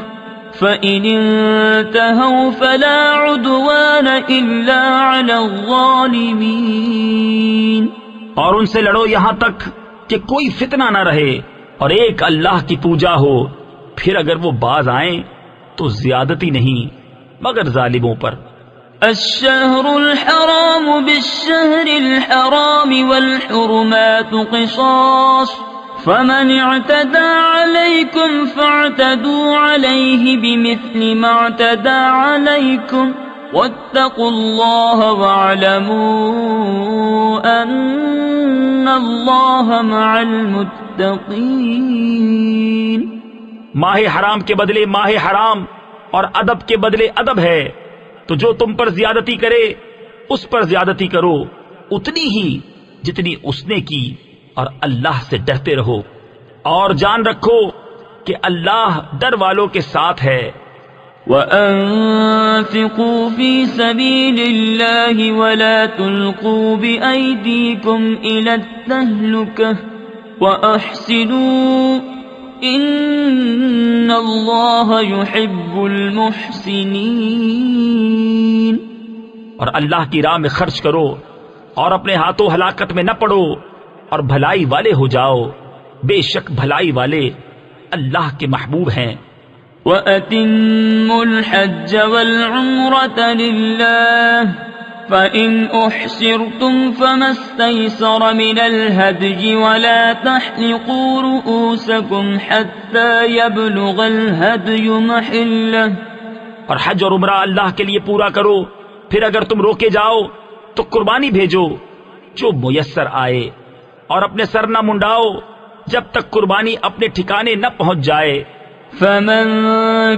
فَإِنِ انتهوا فَلَا عُدْوَانَ إِلَّا عَلَى الظَّالِمِينَ۔ اور ان سے لڑو یہاں تک کہ کوئی فتنہ نہ رہے اور ایک اللہ کی پوجا ہو، پھر اگر وہ باز آئیں تو زیادتی نہیں مگر ظالموں پر۔ الشهر الحرام بالشهر الحرام والحرمات قصاص فمن اعتدى عليكم فاعتدوا عليه بمثل ما اعتدى عليكم واتقوا الله واعلموا ان الله مع المتقين۔ ماہ حرام کے بدلے ماہ حرام اور ادب کے بدلے ادب ہے، تو جو تم پر زیادتی کرے اس پر زیادتی کرو اتنی ہی جتنی اس نے کی، اور اللہ سے ڈرتے رہو اور جان رکھو کہ اللہ ڈر والوں کے ساتھ ہے۔ وَأَنفِقُوا فِي سَبِيلِ اللَّهِ وَلَا تُلْقُوا بِأَيْدِيكُمْ إِلَى التَّهْلُكَةِ وَأَحْسِنُوا إِنَّ اللَّهَ يُحِبُّ الْمُحْسِنِينَ۔ اور اللہ کی راہ میں خرچ کرو اور اپنے ہاتھوں ہلاکت میں نہ پڑو اور بھلائی والے ہو جاؤ، بے شک بھلائی والے اللہ کے محبوب ہیں۔ وَأَتِمُّوا الْحَجَّ وَالْعُمْرَةَ لِلَّهِ فَإِنْ أُحْصِرْتُمْ فَمَا اسْتَيْسَرَ مِنَ الْهَدْيِ وَلَا تَحْلِقُوا رُؤُوسَكُمْ حَتَّى يَبْلُغَ الْهَدْيُ مَحِلَّهُ۔ اور حج اور عمرہ اللہ کے لیے پورا کرو، پھر اگر تم روکے جاؤ تو قربانی بھیجو جو میسر آئے، اور اپنے سر نہ منڈاؤ جب تک قربانی اپنے ٹھکانے نہ پہنچ جائے۔ فمن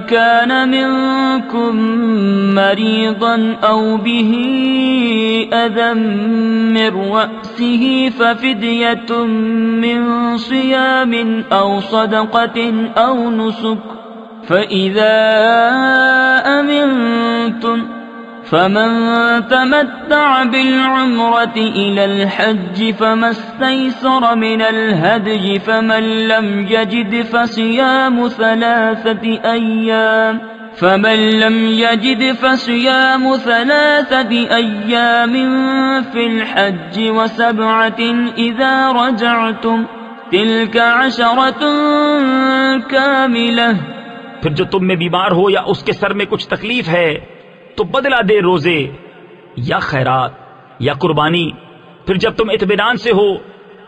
كان منكم مريضا أو به أذى من رأسه ففدية من صيام أو صدقة أو نسك فإذا أمنتم فمن تمتع بالعمرة إلى الحج فما استيسر من الهدي فمن لم يجد فصيام ثلاثة أيام في الحج وسبعة إذا رجعتم تلك 10 كاملة۔ پھر جو تم میں بیمار ہو یا اس کے سر میں کچھ تکلیف ہے تو بدلہ دے روزے یا خیرات یا قربانی۔ پھر جب تم اطمینان سے ہو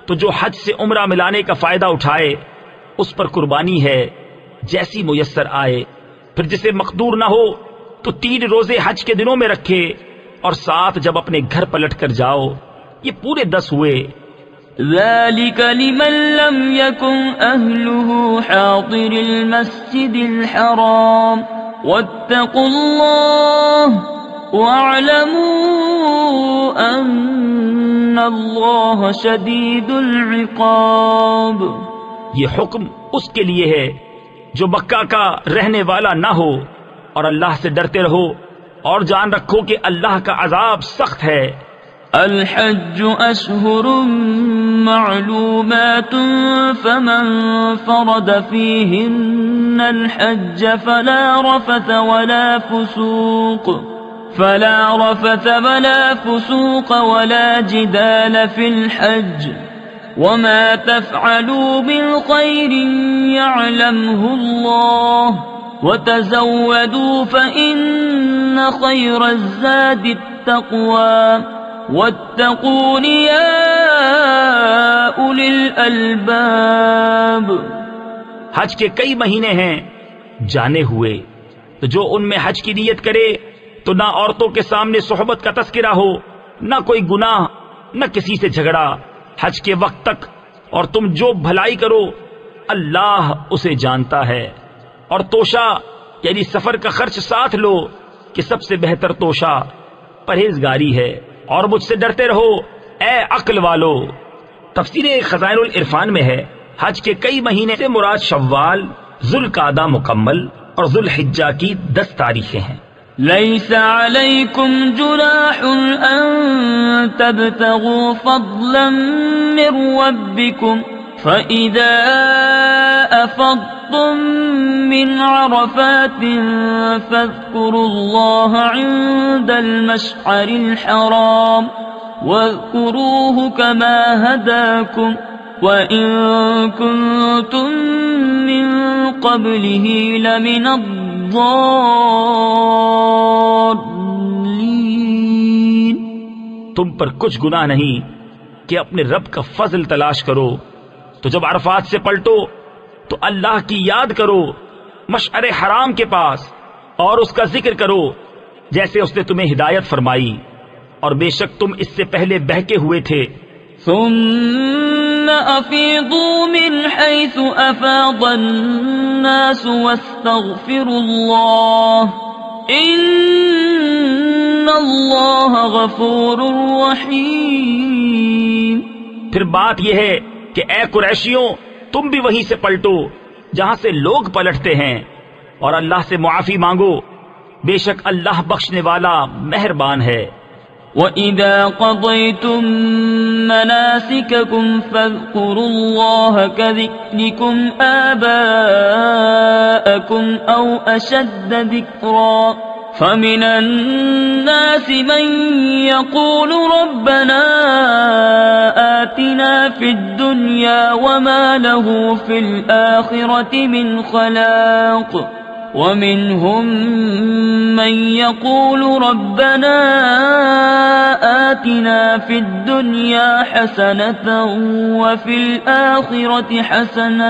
تو جو حج سے عمرہ ملانے کا فائدہ اٹھائے اس پر قربانی ہے جیسی میسر آئے۔ پھر جسے مقدور نہ ہو تو 3 روزے حج کے دنوں میں رکھے، اور 7 جب اپنے گھر پلٹ کر جاؤ۔ یہ پورے 10 ہوئے۔ ذلك لمن لم يكن أهله حاضر المسجد الحرام واتقوا الله واعلموا أن الله شديد العقاب۔ یہ حکم اس کے لیے ہے جو مکہ کا رہنے والا نہ ہو، اور اللہ سے ڈرتے رہو اور جان رکھو کہ اللہ کا عذاب سخت ہے۔ الحج أشهر معلومات فمن فرض فيهن الحج فلا رفث ولا فسوق ولا جدال في الحج وما تفعلوا من خير يعلمه الله وتزودوا فإن خير الزاد التقوى واتقون يا أولي الألباب۔ حج کے کئی مہینے ہیں جانے ہوئے، تو جو ان میں حج کی نیت کرے تو نہ عورتوں کے سامنے صحبت کا تذکرہ ہو، نہ کوئی گناہ، نہ کسی سے جھگڑا حج کے وقت تک، اور تم جو بھلائی کرو اللہ اسے جانتا ہے۔ اور توشہ یعنی سفر کا خرچ ساتھ لو کہ سب سے بہتر توشہ پرہیزگاری ہے، اور مجھ سے ڈرتے رہو اے عقل والو۔ تفسیر خزائن العرفان میں ہے حج کے کئی مہینے سے مراد شوال، ذوالقعدہ مکمل اور ذوالحجہ کی 10 تاریخیں ہیں۔ ليس عليكم جناح أن تبتغوا فضلا من ربكم فإذا أفضتم من عرفات فاذكروا الله عند المشعر الحرام واذكروه كما هداكم وإن كنتم من قبله لمن الضالين۔ تم پر کچھ گناہ نہیں کہ اپنے رب کا فضل تلاش کرو تو جب عرفات سے پلٹو تو اللہ کی یاد کرو مشعر حرام کے پاس، اور اس کا ذکر کرو جیسے اس نے تمہیں ہدایت فرمائی، اور بے شک تم اس سے پہلے بہکے ہوئے تھے۔ ثم افیضوا من حیث افاض الناس واستغفروا اللہ ان اللہ غفور رحیم۔ پھر بات یہ ہے کہ اے قریشیوں، تم بھی وہیں سے پلٹو جہاں سے لوگ پلٹتے ہیں، اور اللہ سے معافی مانگو، بے شک اللہ بخشنے والا مہربان ہے۔ وَإِذَا قَضَيْتُم مَّنَاسِكَكُمْ فَاذْكُرُوا اللَّهَ كَذِكْرِكُمْ آبَاءَكُمْ أَوْ أَشَدَّ ذِكْرًا فَمِنَ النَّاسِ مَن يَقُولُ رَبَّنَا آتِنَا فِي الدُّنْيَا وَمَا لَهُ فِي الْآخِرَةِ مِنْ خَلَاقٍ وَمِنْهُمْ مَنْ يَقُولُ رَبَّنَا آتِنَا فِي الدُّنْيَا حَسَنَةً وَفِي الْآخِرَةِ حَسَنَةً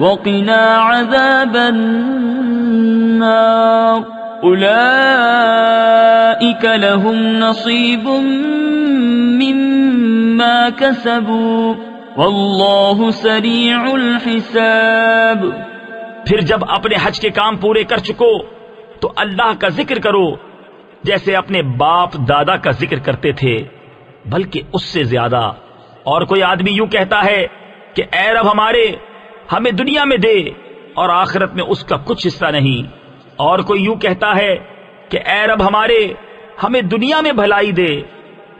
وَقِنَا عَذَابَ النَّارِ أُولَئِكَ لَهُمْ نَصِيبٌ مِّمَّا كَسَبُوا وَاللَّهُ سَرِيعُ الْحِسَابِ۔ پھر جب اپنے حج کے کام پورے کر چکو تو اللہ کا ذکر کرو جیسے اپنے باپ دادا کا ذکر کرتے تھے، بلکہ اس سے زیادہ۔ اور کوئی آدمی یوں کہتا ہے کہ اے رب ہمارے، ہمیں دنیا میں دے اور آخرت میں اس کا کچھ حصہ نہیں، اور کوئی یوں کہتا ہے کہ اے رب ہمارے، ہمیں دنیا میں بھلائی دے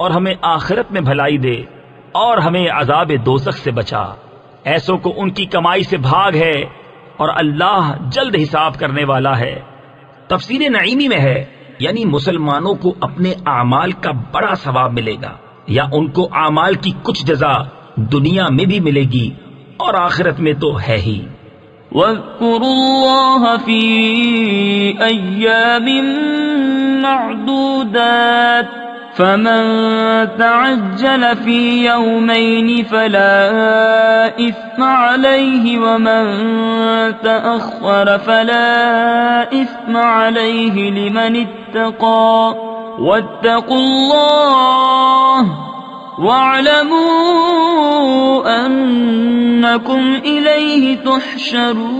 اور ہمیں آخرت میں بھلائی دے اور ہمیں عذاب دوزخ سے بچا۔ ایسوں کو ان کی کمائی سے بھاگ ہے اور اللہ جلد حساب کرنے والا ہے۔ تفسیر نعیمی میں ہے، یعنی مسلمانوں کو اپنے اعمال کا بڑا ثواب ملے گا، یا ان کو اعمال کی کچھ جزا دنیا میں بھی ملے گی اور آخرت میں تو ہے ہی۔ وَاذْكُرُوا اللَّهَ فِي أَيَّامٍ مَّعْدُودَاتٍ فَمَن تَعَجَّلَ فِي يَوْمَيْنِ فَلَا إِثْمَ عَلَيْهِ وَمَن تَأَخَّرَ فَلَا إِثْمَ عَلَيْهِ لِمَنِ اتَّقَىٰ وَاتَّقُوا اللَّهَ وَاعْلَمُوا أَنَّكُمْ إِلَيْهِ تُحْشَرُونَ۔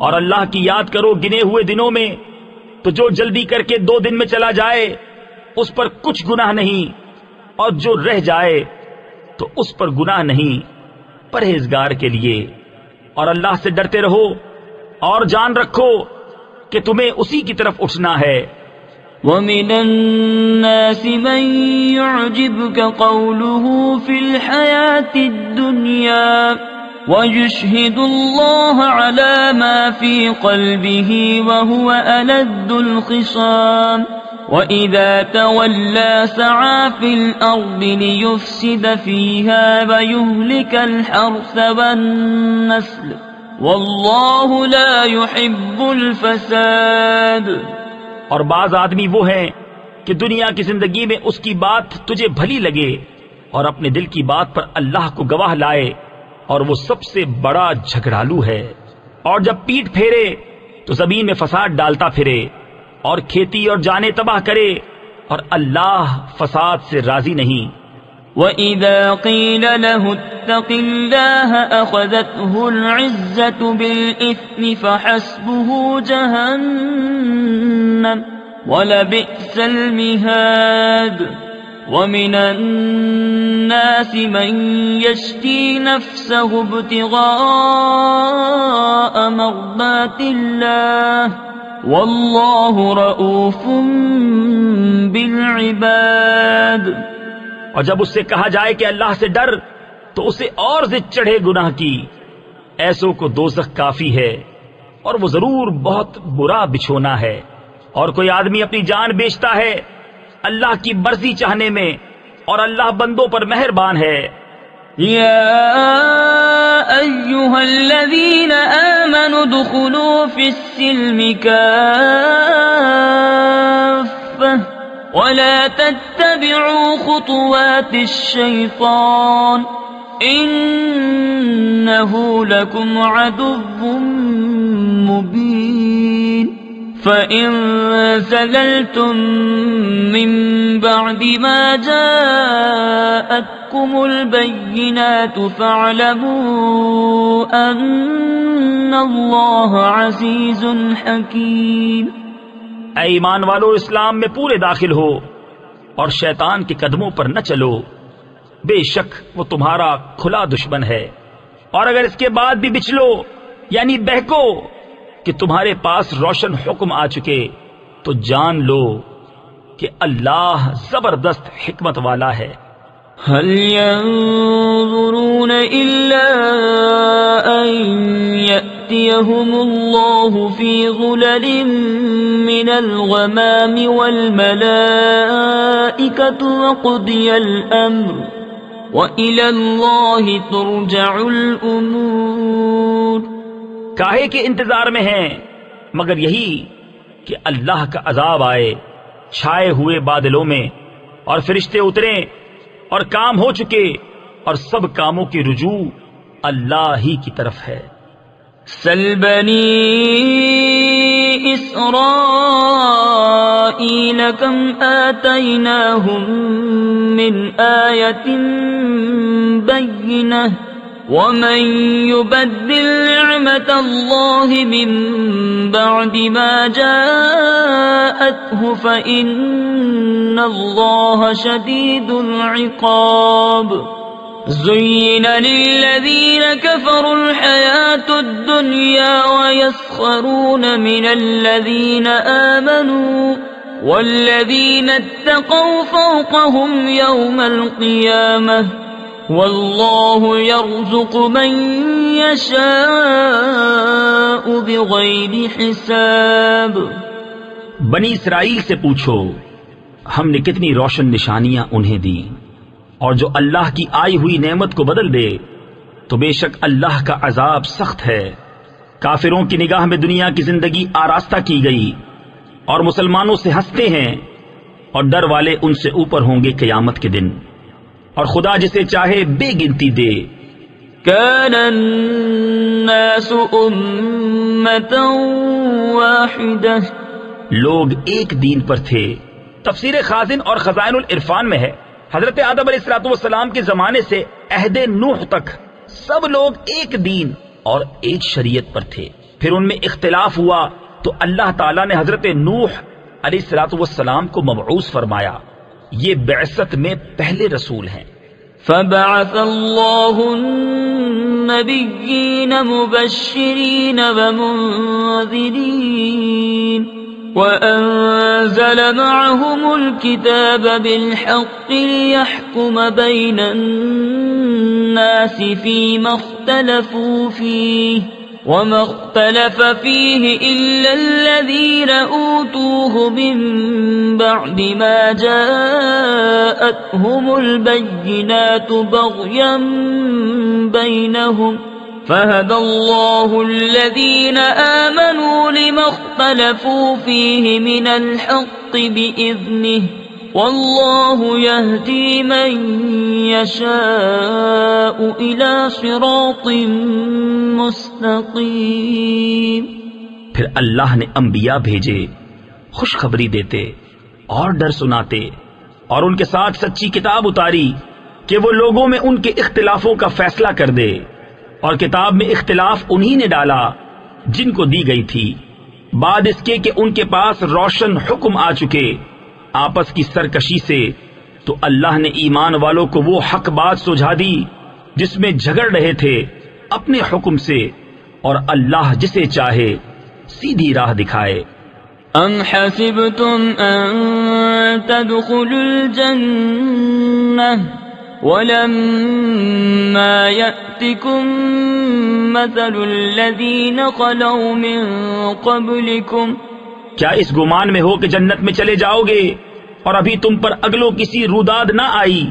اور اللہ کی یاد کرو گنے ہوئے دنوں میں، تو جو جلدی کر کے 2 دن میں چلا جائے اس پر کچھ گناہ نہیں، اور جو رہ جائے تو اس پر گناہ نہیں پرہیزگار کے لیے۔ اور اللہ سے ڈرتے رہو اور جان رکھو کہ تمہیں اسی کی طرف اٹھنا ہے۔ وَمِنَ النَّاسِ مَن يُعْجِبُكَ قَوْلُهُ فِي الْحَيَاةِ الدُّنْيَا وَيُشْهِدُ اللَّهَ عَلَى مَا فِي قَلْبِهِ وَهُوَ أَلَدُّ الْخِصَامِ وَإِذَا تَوَلَّى سَعَىٰ فِي الْأَرْضِ لِيُفْسِدَ فِيهَا وَيُهْلِكَ الْحَرْثَ وَالنَّسْلَ وَاللَّهُ لَا يُحِبُّ الْفَسَادَ۔ اور بعض آدمی وہ ہیں کہ دنیا کی زندگی میں اس کی بات تجھے بھلی لگے اور اپنے دل کی بات پر اللہ کو گواہ لائے، اور وہ سب سے بڑا جھگڑالو ہے، اور جب پیٹ پھیرے تو زمین میں فساد ڈالتا پھرے اور کھیتی اور جانیں تباہ کرے، اور اللہ فساد سے راضی نہیں۔ وَإِذَا قِيلَ لَهُ اتَّقِ اللَّهَ أَخَذَتْهُ الْعِزَّةُ بِالْإِثْمِ فَحَسْبُهُ جَهَنَّمُ وَلَبِئْسَ الْمِهَادُ وَمِنَ النَّاسِ مَن يَشْرِي نَفْسَهُ ابْتِغَاءَ مَرْضَاتِ اللَّهِ وَاللَّهُ رَءُوفٌ بِالْعِبَادِ۔ اور جب اس سے کہا جائے کہ اللہ سے ڈر تو اسے اور ضد چڑھے گناہ کی۔ ایسوں کو دوزخ کافی ہے اور وہ ضرور بہت برا بچھونا ہے۔ اور کوئی آدمی اپنی جان بیچتا ہے اللہ کی مرضی چاہنے میں، اور اللہ بندوں پر مہربان ہے۔ یا ایھا الذین آمنوا ادخلوا فی السلم کافۃ ولا تتبعوا خطوات الشیطان إنه لكم عدو مبين فإن زللتم من بعد ما جاءتكم البينات فاعلموا أن الله عزيز حكيم. اے ایمان والو، اسلام میں پورے داخل ہو اور شیطان کے قدموں پر نہ چلو، بے شک وہ تمہارا کھلا دشمن ہے. اور اگر اس کے بعد بھی بچلو یعنی بہکو کہ تمہارے پاس روشن حکم آ چکے تو جان لو کہ اللہ زبردست حکمت والا ہے. هل ينظرون إلا أن يأتيهم الله في ظلل من الغمام والملائكة وقضي الأمر وإلى الله ترجع الأمور. کاہے کے انتظار میں ہیں مگر یہی کہ اللہ کا عذاب آئے چھائے ہوئے بادلوں میں اور فرشتے اتریں اور کام ہو چکے اور سب کاموں کی رجوع اللہ ہی کی طرف ہے. سل بنی اسرائیل کم آتیناہم من آیت بینہ ومن يبدل نعمت اللہ من بعد ما جاءته فإن اللہ شدید العقاب. زين للذين كفروا الحياة الدنيا ويسخرون من الذين آمنوا والذين اتقوا فوقهم يوم القيامة والله يرزق من يشاء بغير حساب. بنی اسرائیل سے پوچھو ہم نے کتنی روشن نشانیاں انہیں دی، اور جو اللہ کی آئی ہوئی نعمت کو بدل دے تو بے شک اللہ کا عذاب سخت ہے. کافروں کی نگاہ میں دنیا کی زندگی آراستہ کی گئی اور مسلمانوں سے ہنستے ہیں، اور ڈر والے ان سے اوپر ہوں گے قیامت کے دن، اور خدا جسے چاہے بے گنتی دے. كان الناس أمة واحدة. لوگ ایک دین پر تھے. تفسیر خازن اور خزائن العرفان میں ہے حضرت آدم علیہ السلام کے زمانے سے عہد نوح تک سب لوگ ایک دین اور ایک شریعت پر تھے. پھر ان میں اختلاف ہوا تو اللہ تعالیٰ نے حضرت نوح علیہ السلام کو مبعوث فرمایا. یہ بعثت میں پہلے رسول ہیں. فبعث اللہ النبیین مبشرین ومنذرین وأنزل معهم الكتاب بالحق ليحكم بين الناس فيما اختلفوا فيه وما اختلف فيه إلا الذين أوتوه من بعد ما جاءتهم البينات بغيا بينهم فهدى الله الذين آمنوا لما اختلفوا فيه من الحق بإذنه والله يهدي من يشاء إلى صراط مستقيم. پھر اللہ نے انبیاء بھیجے خوشخبری دیتے اور ڈر سناتے، اور ان کے ساتھ سچی کتاب اتاری کہ وہ لوگوں میں ان کے اختلافوں کا فیصلہ کر دے. اور کتاب میں اختلاف انہی نے ڈالا جن کو دی گئی تھی، بعد اس کے کہ ان کے پاس روشن حکم آ چکے آپس کی سرکشی سے. تو اللہ نے ایمان والوں کو وہ حق بات سجھا دی جس میں جھگڑ رہے تھے اپنے حکم سے، اور اللہ جسے چاہے سیدھی راہ دکھائے. ام حسبتم ان تدخلوا الجنہ وَلَمَّا يَأْتِكُمْ مَثَلُ الَّذِينَ خَلَوْا مِن قَبْلِكُمْ. کیا اس گمان میں ہو کہ جنت میں چلے جاؤ گے اور ابھی تم پر اگلوں کسی روداد نہ آئی؟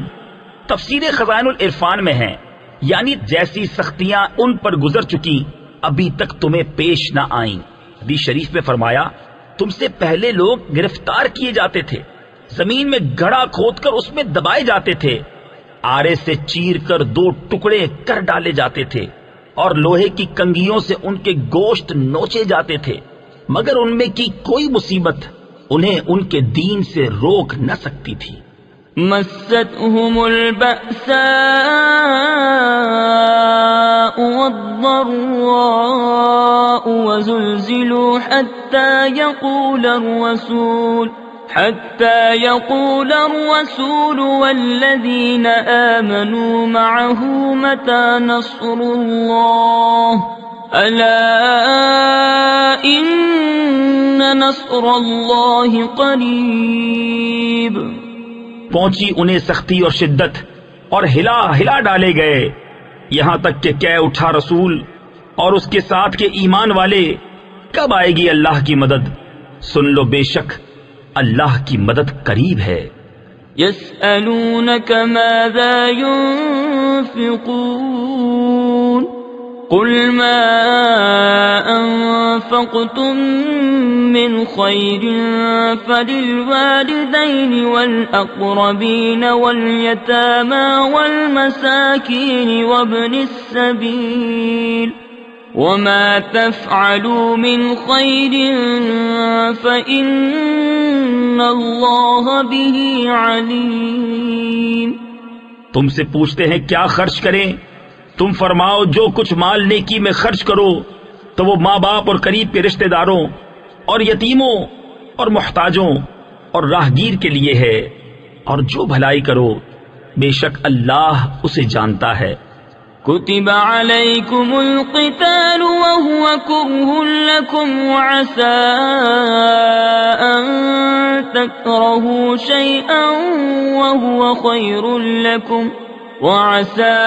تفسیر خزائن العرفان میں ہے یعنی جیسی سختیاں ان پر گزر چکی ابھی تک تمہیں پیش نہ آئیں. حدیث شریف میں فرمایا تم سے پہلے لوگ گرفتار کیے جاتے تھے، زمین میں گڑھا کھود کر اس میں دبائے جاتے تھے، آرے سے چیر کر 2 ٹکڑے کر ڈالے جاتے تھے اور لوہے کی کنگھیوں سے ان کے گوشت نوچے جاتے تھے، مگر ان میں کی کوئی مصیبت انہیں ان کے دین سے روک نہ سکتی تھی۔ مستهم البأساء والضراء وزلزلوا حتى يقول الرسول والذين آمنوا معه متى نصر الله ألا إن نصر الله قريب۔ پہنچی انہیں سختی اور شدت اور ہلا ڈالے گئے، یہاں تک کہ کہہ اٹھا رسول اور اس کے ساتھ کے ایمان والے، کب آئے گی اللہ کی مدد؟ سن لو بے شک اللہ کی مدد قریب ہے۔ يسألونك ماذا ينفقون قل ما أنفقتم من خير فللوالدين والأقربين واليتامى والمساكين وابن السبيل وما تفعلوا من خير فإن الله به عليم۔ تم سے پوچھتے ہیں کیا خرچ کریں، تم فرماؤ جو کچھ مال نیکی میں خرچ کرو تو وہ ماں باپ اور قریب کے رشتہ داروں اور یتیموں اور محتاجوں اور راہگیر کے لیے ہے، اور جو بھلائی کرو بے شک اللہ اسے جانتا ہے۔ كتب عليكم القتال وهو كره لكم وعسى أن تكرهوا شيئا وهو خير لكم وعسى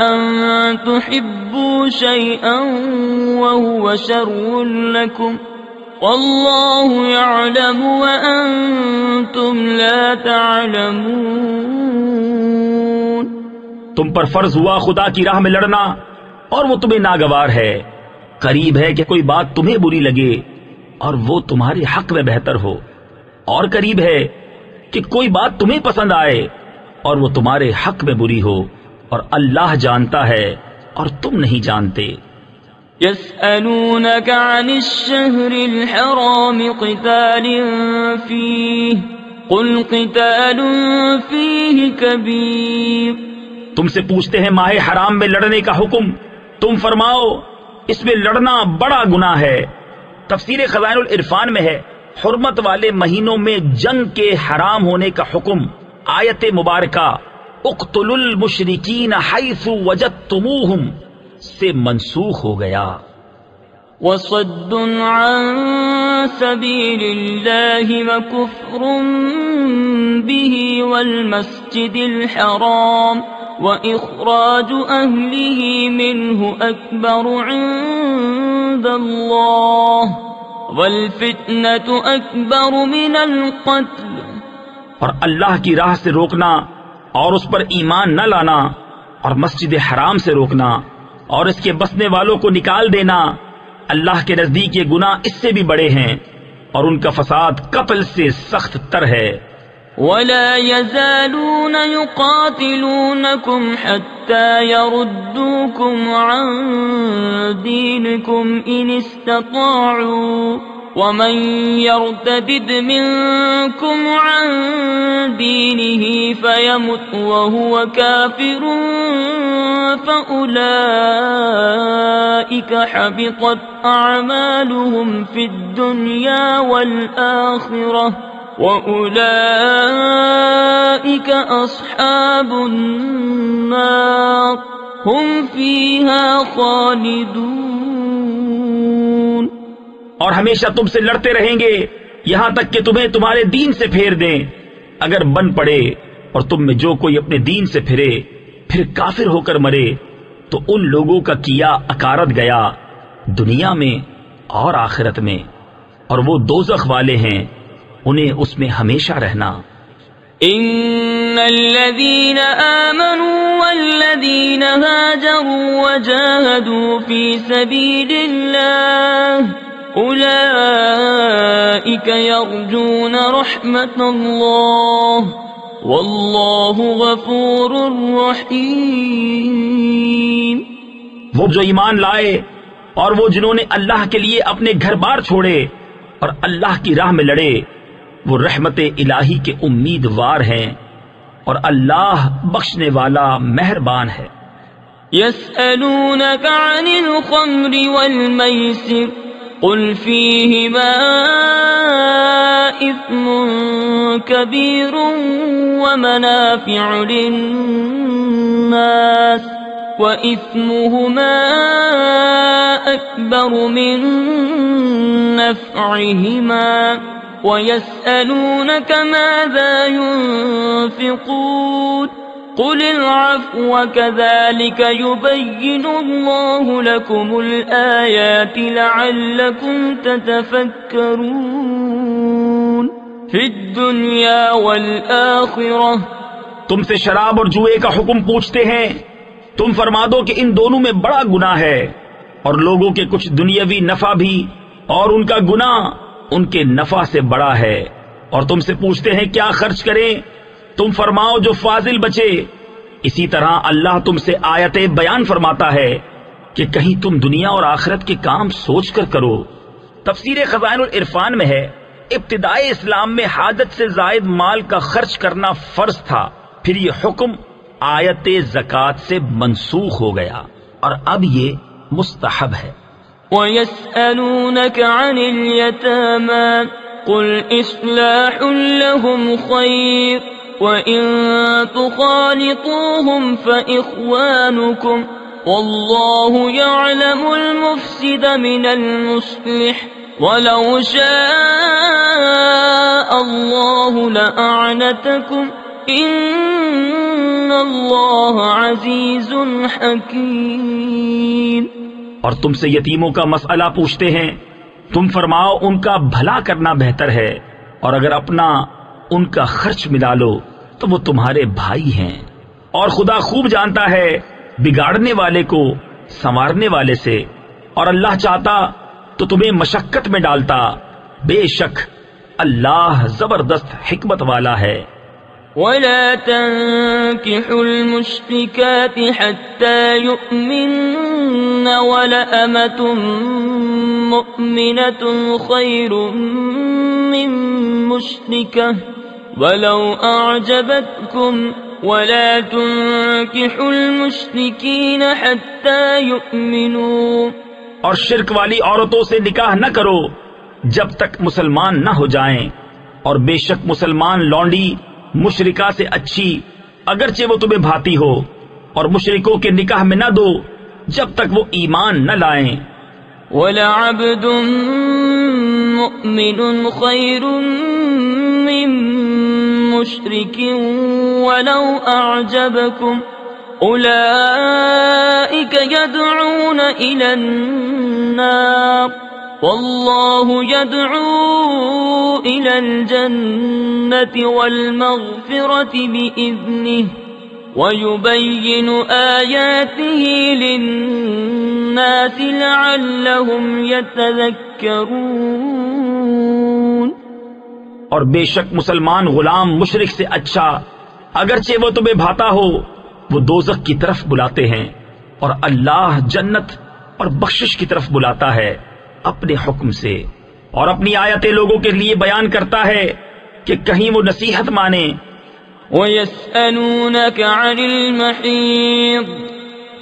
أن تحبوا شيئا وهو شر لكم والله يعلم وأنتم لا تعلمون۔ تم پر فرض ہوا خدا کی راہ میں لڑنا اور وہ تمہیں ناگوار ہے، قریب ہے کہ کوئی بات تمہیں بری لگے اور وہ تمہارے حق میں بہتر ہو، اور قریب ہے کہ کوئی بات تمہیں پسند آئے اور وہ تمہارے حق میں بری ہو، اور اللہ جانتا ہے اور تم نہیں جانتے۔ يسألونك عن الشهر الحرام قتال فيه قل قتال فيه كبير۔ تم سے پوچھتے ہیں ماہ حرام میں لڑنے کا حکم، تم فرماؤ اس میں لڑنا بڑا گناہ ہے۔ تفسیر خزائن العرفان میں ہے حرمت والے مہینوں میں جنگ کے حرام ہونے کا حکم آیت مبارکہ اقتلوا المشرکین حیث وجدتموہم سے منسوخ ہو گیا۔ وصد عن سبیل اللہ وکفر به والمسجد الحرام وإخراج أهله منه أكبر عند الله والفتنة أكبر من القتل۔ اور اللہ کی راہ سے روکنا اور اس پر ایمان نہ لانا اور مسجد حرام سے روکنا اور اس کے بسنے والوں کو نکال دینا، اللہ کے نزدیک یہ گناہ اس سے بھی بڑے ہیں اور ان کا فساد قتل سے سخت تر ہے۔ ولا يزالون يقاتلونكم حتى يردوكم عن دينكم إن استطاعوا ومن يرتد منكم عن دينه فيمت وهو كافر فأولئك حبطت أعمالهم في الدنيا والآخرة وَأُولَئِكَ أَصْحَابُ النَّارِ هُمْ فِيهَا خَالِدُونَ۔ اور ہمیشہ تم سے لڑتے رہیں گے یہاں تک کہ تمہیں تمہارے دین سے پھیر دیں، اگر بن پڑے اور تم میں جو کوئی اپنے دین سے پھرے پھر کافر ہو کر مرے تو ان لوگوں کا کیا اکارت گیا دنیا میں اور آخرت میں، اور وہ دوزخ والے ہیں، انہیں اس میں ہمیشہ رہنا۔ ان الذين آمنوا والذين هاجروا وجاهدوا في سبيل الله اولئك يرجون رحمة الله واللہ غفور رحیم۔ وہ جو ایمان لائے اور وہ جنہوں نے اللہ کے لیے اپنے گھر بار چھوڑے اور اللہ کی راہ میں لڑے، وہ رحمت الہی کے امیدوار ہیں اور اللہ بخشنے والا مہربان ہے۔ يسألونك عن الخمر والميسر قل فيهما إثم كبير ومنافع للناس وإثمهما أكبر من نفعهما ويسألونك ماذا ينفقون قل العفو كذلك يبين الله لكم الآيات لعلكم تتفكرون في الدنيا والآخرة۔ تم سے شراب اور جوئے کا حکم پوچھتے ہیں، تم فرما دو کہ ان دونوں میں بڑا گناہ ہے اور لوگوں کے کچھ دنیاوی نفع بھی، اور ان کا گناہ ان کے نفع سے بڑا ہے۔ اور تم سے پوچھتے ہیں کیا خرچ کریں، تم فرماؤ جو فاضل بچے۔ اسی طرح اللہ تم سے آیتیں بیان فرماتا ہے کہ کہیں تم دنیا اور آخرت کے کام سوچ کر کرو۔ تفسیر خزائن العرفان میں ہے، ابتدائے اسلام میں حاجت سے زائد مال کا خرچ کرنا فرض تھا، پھر یہ حکم آیت زکوٰۃ سے منسوخ ہو گیا اور اب یہ مستحب ہے۔ وَيَسْأَلُونَكَ عَنِ الْيَتَامَى قُلْ إِصْلَاحٌ لَهُمْ خَيْرٌ وَإِن تُخَالِطُوهُمْ فَإِخْوَانُكُمْ وَاللَّهُ يَعْلَمُ الْمُفْسِدَ مِنَ الْمُصْلِحِ وَلَوْ شَاءَ اللَّهُ لَأَعْنَتَكُمْ إِنَّ اللَّهَ عَزِيزٌ حَكِيمٌ۔ اور تم سے یتیموں کا مسئلہ پوچھتے ہیں، تم فرماؤ ان کا بھلا کرنا بہتر ہے، اور اگر اپنا ان کا خرچ ملا لو تو وہ تمہارے بھائی ہیں، اور خدا خوب جانتا ہے بگاڑنے والے کو سنوارنے والے سے، اور اللہ چاہتا تو تمہیں مشقت میں ڈالتا، بے شک اللہ زبردست حکمت والا ہے۔ وَلَا تَنكِحُوا الْمُشْرِكَاتِ حَتَّى يُؤْمِنَّ وَلَأَمَةٌ مُؤْمِنَةٌ خَيْرٌ مِّن مُّشْرِكَةٍ وَلَوْ أَعْجَبَتْكُمْ وَلَا تُنكِحُوا الْمُشْرِكِينَ حَتَّى يُؤْمِنُوا۔ اور شرک والی عورتوں سے نکاح نہ کرو جب تک مسلمان نہ ہو جائیں، اور بے شک مسلمان لونڈی مشرکہ سے اچھی اگرچہ وہ تمہیں بھاتی ہو، اور مشرکوں کے نکاح میں نہ دو جب تک وہ ایمان نہ لائیں۔ وَلَعَبْدٌ مُؤْمِنٌ خَيْرٌ مِّن مُّشْرِكٍ وَلَوْ أَعْجَبَكُمْ أُولَئِكَ يَدْعُونَ إِلَى النَّارِ وَاللَّهُ يَدْعُو إِلَى الْجَنَّةِ وَالْمَغْفِرَةِ بِإِذْنِهِ وَيُبَيِّنُ آيَاتِهِ لِلنَّاسِ لَعَلَّهُمْ يَتَذَكَّرُونَ۔ اور بے شک مسلمان غلام مشرک سے اچھا اگرچہ وہ تمہیں بھاتا ہو، وہ دوزخ کی طرف بلاتے ہیں، اور اللہ جنت اور بخشش کی طرف بلاتا ہے اپنے حکم سے، اور اپنی آیتیں لوگوں کے لیے بیان کرتا ہے کہ کہیں وہ نصیحت مانیں۔ وَيَسْأَلُونَكَ عَنِ الْمَحِيضِ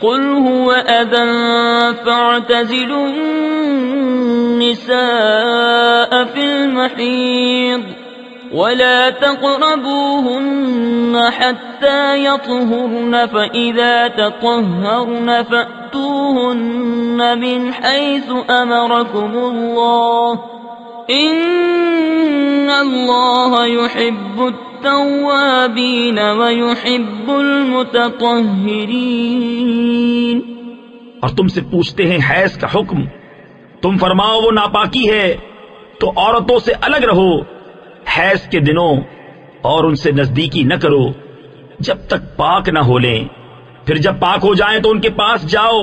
قُلْ هُوَ أَذًى فَاعْتَزِلُوا النِّسَاءَ فِي الْمَحِيضِ وَلَا تَقْرَبُوهُنَّ حَتَّى يَطْهُرْنَ فَإِذَا تَطَهَّرْنَ فَأْتُوهُنَّ مِنْ حَيْثُ أَمَرَكُمُ اللَّهُ إِنَّ اللَّهَ يُحِبُّ التَّوَّابِينَ وَيُحِبُّ الْمُتَطَهِّرِينَ۔ اور تم سے پوچھتے ہیں حیض کا حکم، تم فرماؤ وہ ناپاکی ہے، تو عورتوں سے الگ رہو حیض کے دنوں، اور ان سے نزدیکی نہ کرو جب تک پاک نہ ہو لیں، پھر جب پاک ہو جائیں تو ان کے پاس جاؤ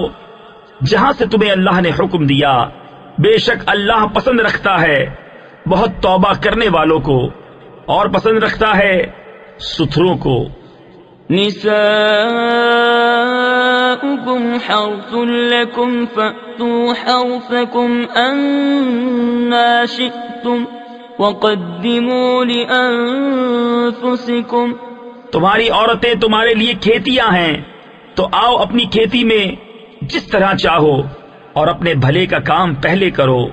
جہاں سے تمہیں اللہ نے حکم دیا، بے شک اللہ پسند رکھتا ہے بہت توبہ کرنے والوں کو، اور پسند رکھتا ہے ستھروں کو۔ نساؤكم حرث لكم فأتوا حرثكم أنا شئتم وقدموا لأنفسكم۔ تمہاری عورتیں تمہارے لیے کھیتیاں ہیں، تو آؤ اپنی کھیتی میں جس طرح چاہو اور اپنے بھلے کا کام پہلے کرو۔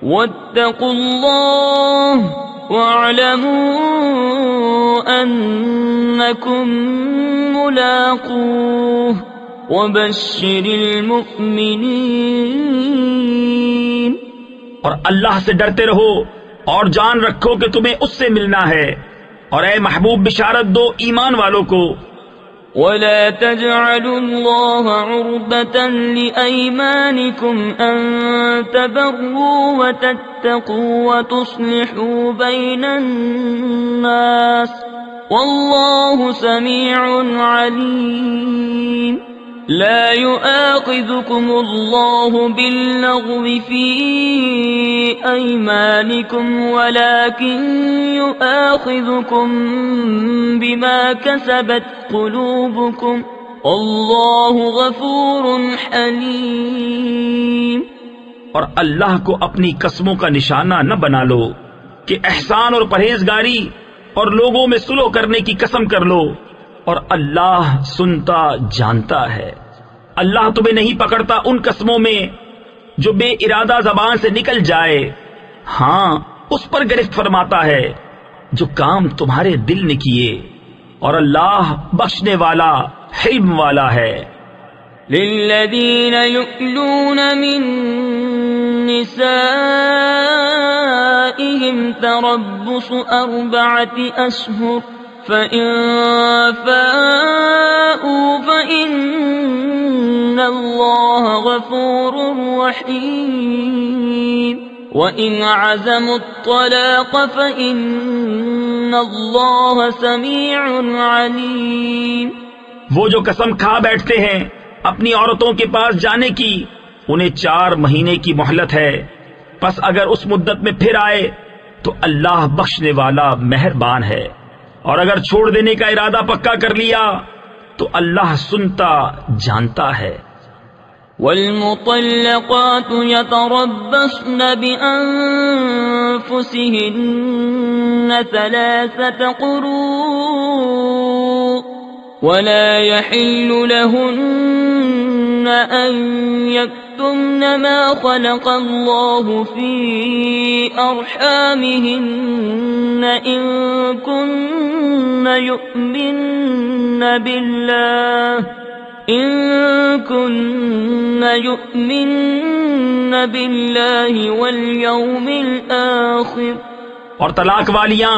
واتقوا الله واعلموا أنكم ملاقوه وبشر المؤمنين۔ اور اللہ سے ڈرتے رہو اور جان رکھو کہ تمہیں اس سے ملنا ہے، اور اے محبوب بشارت دو ایمان والوں کو۔ ولا تجعلوا الله عرضة لأيمانكم أن تبروا وتتقوا وتصلحوا بين الناس والله سميع عليم۔ لا يؤاخذكم الله باللغو في أيمانكم ولكن يؤاخذكم بما كسبت قلوبكم والله غفور حليم۔ اور اللہ کو اپنی قسموں کا نشانہ نہ بنا لو کہ احسان اور پرہیزگاری اور لوگوں میں صلح کرنے کی قسم کر لو، اور اللہ سنتا جانتا ہے۔ اللہ تمہیں نہیں پکڑتا ان قسموں میں جو بے ارادہ زبان سے نکل جائے، ہاں اس پر گرفت فرماتا ہے جو کام تمہارے دل نے کیے، اور اللہ بخشنے والا حلم والا ہے۔ للذین یؤلون من نسائهم تربص 4 أشهر فإن فاءوا فإن الله غفور رحيم وإن عزموا الطلاق فإن الله سميع عليم۔ وہ جو قسم کھا بیٹھتے ہیں اپنی عورتوں کے پاس جانے کی، انہیں 4 مہینے کی مہلت ہے، پس اگر اس مدت میں پھر آئے تو اللہ بخشنے والا مہربان ہے، اور اگر چھوڑ دینے کا ارادہ پکا کر لیا تو اللہ سنتا جانتا ہے۔ والمطلقات يتربصن بأنفسهن 3 قروء ولا يحل لهن أن يكتمن ما خلق الله في أرحامهن إن كن يؤمن بالله واليوم الآخر۔ اور طلاق والیاں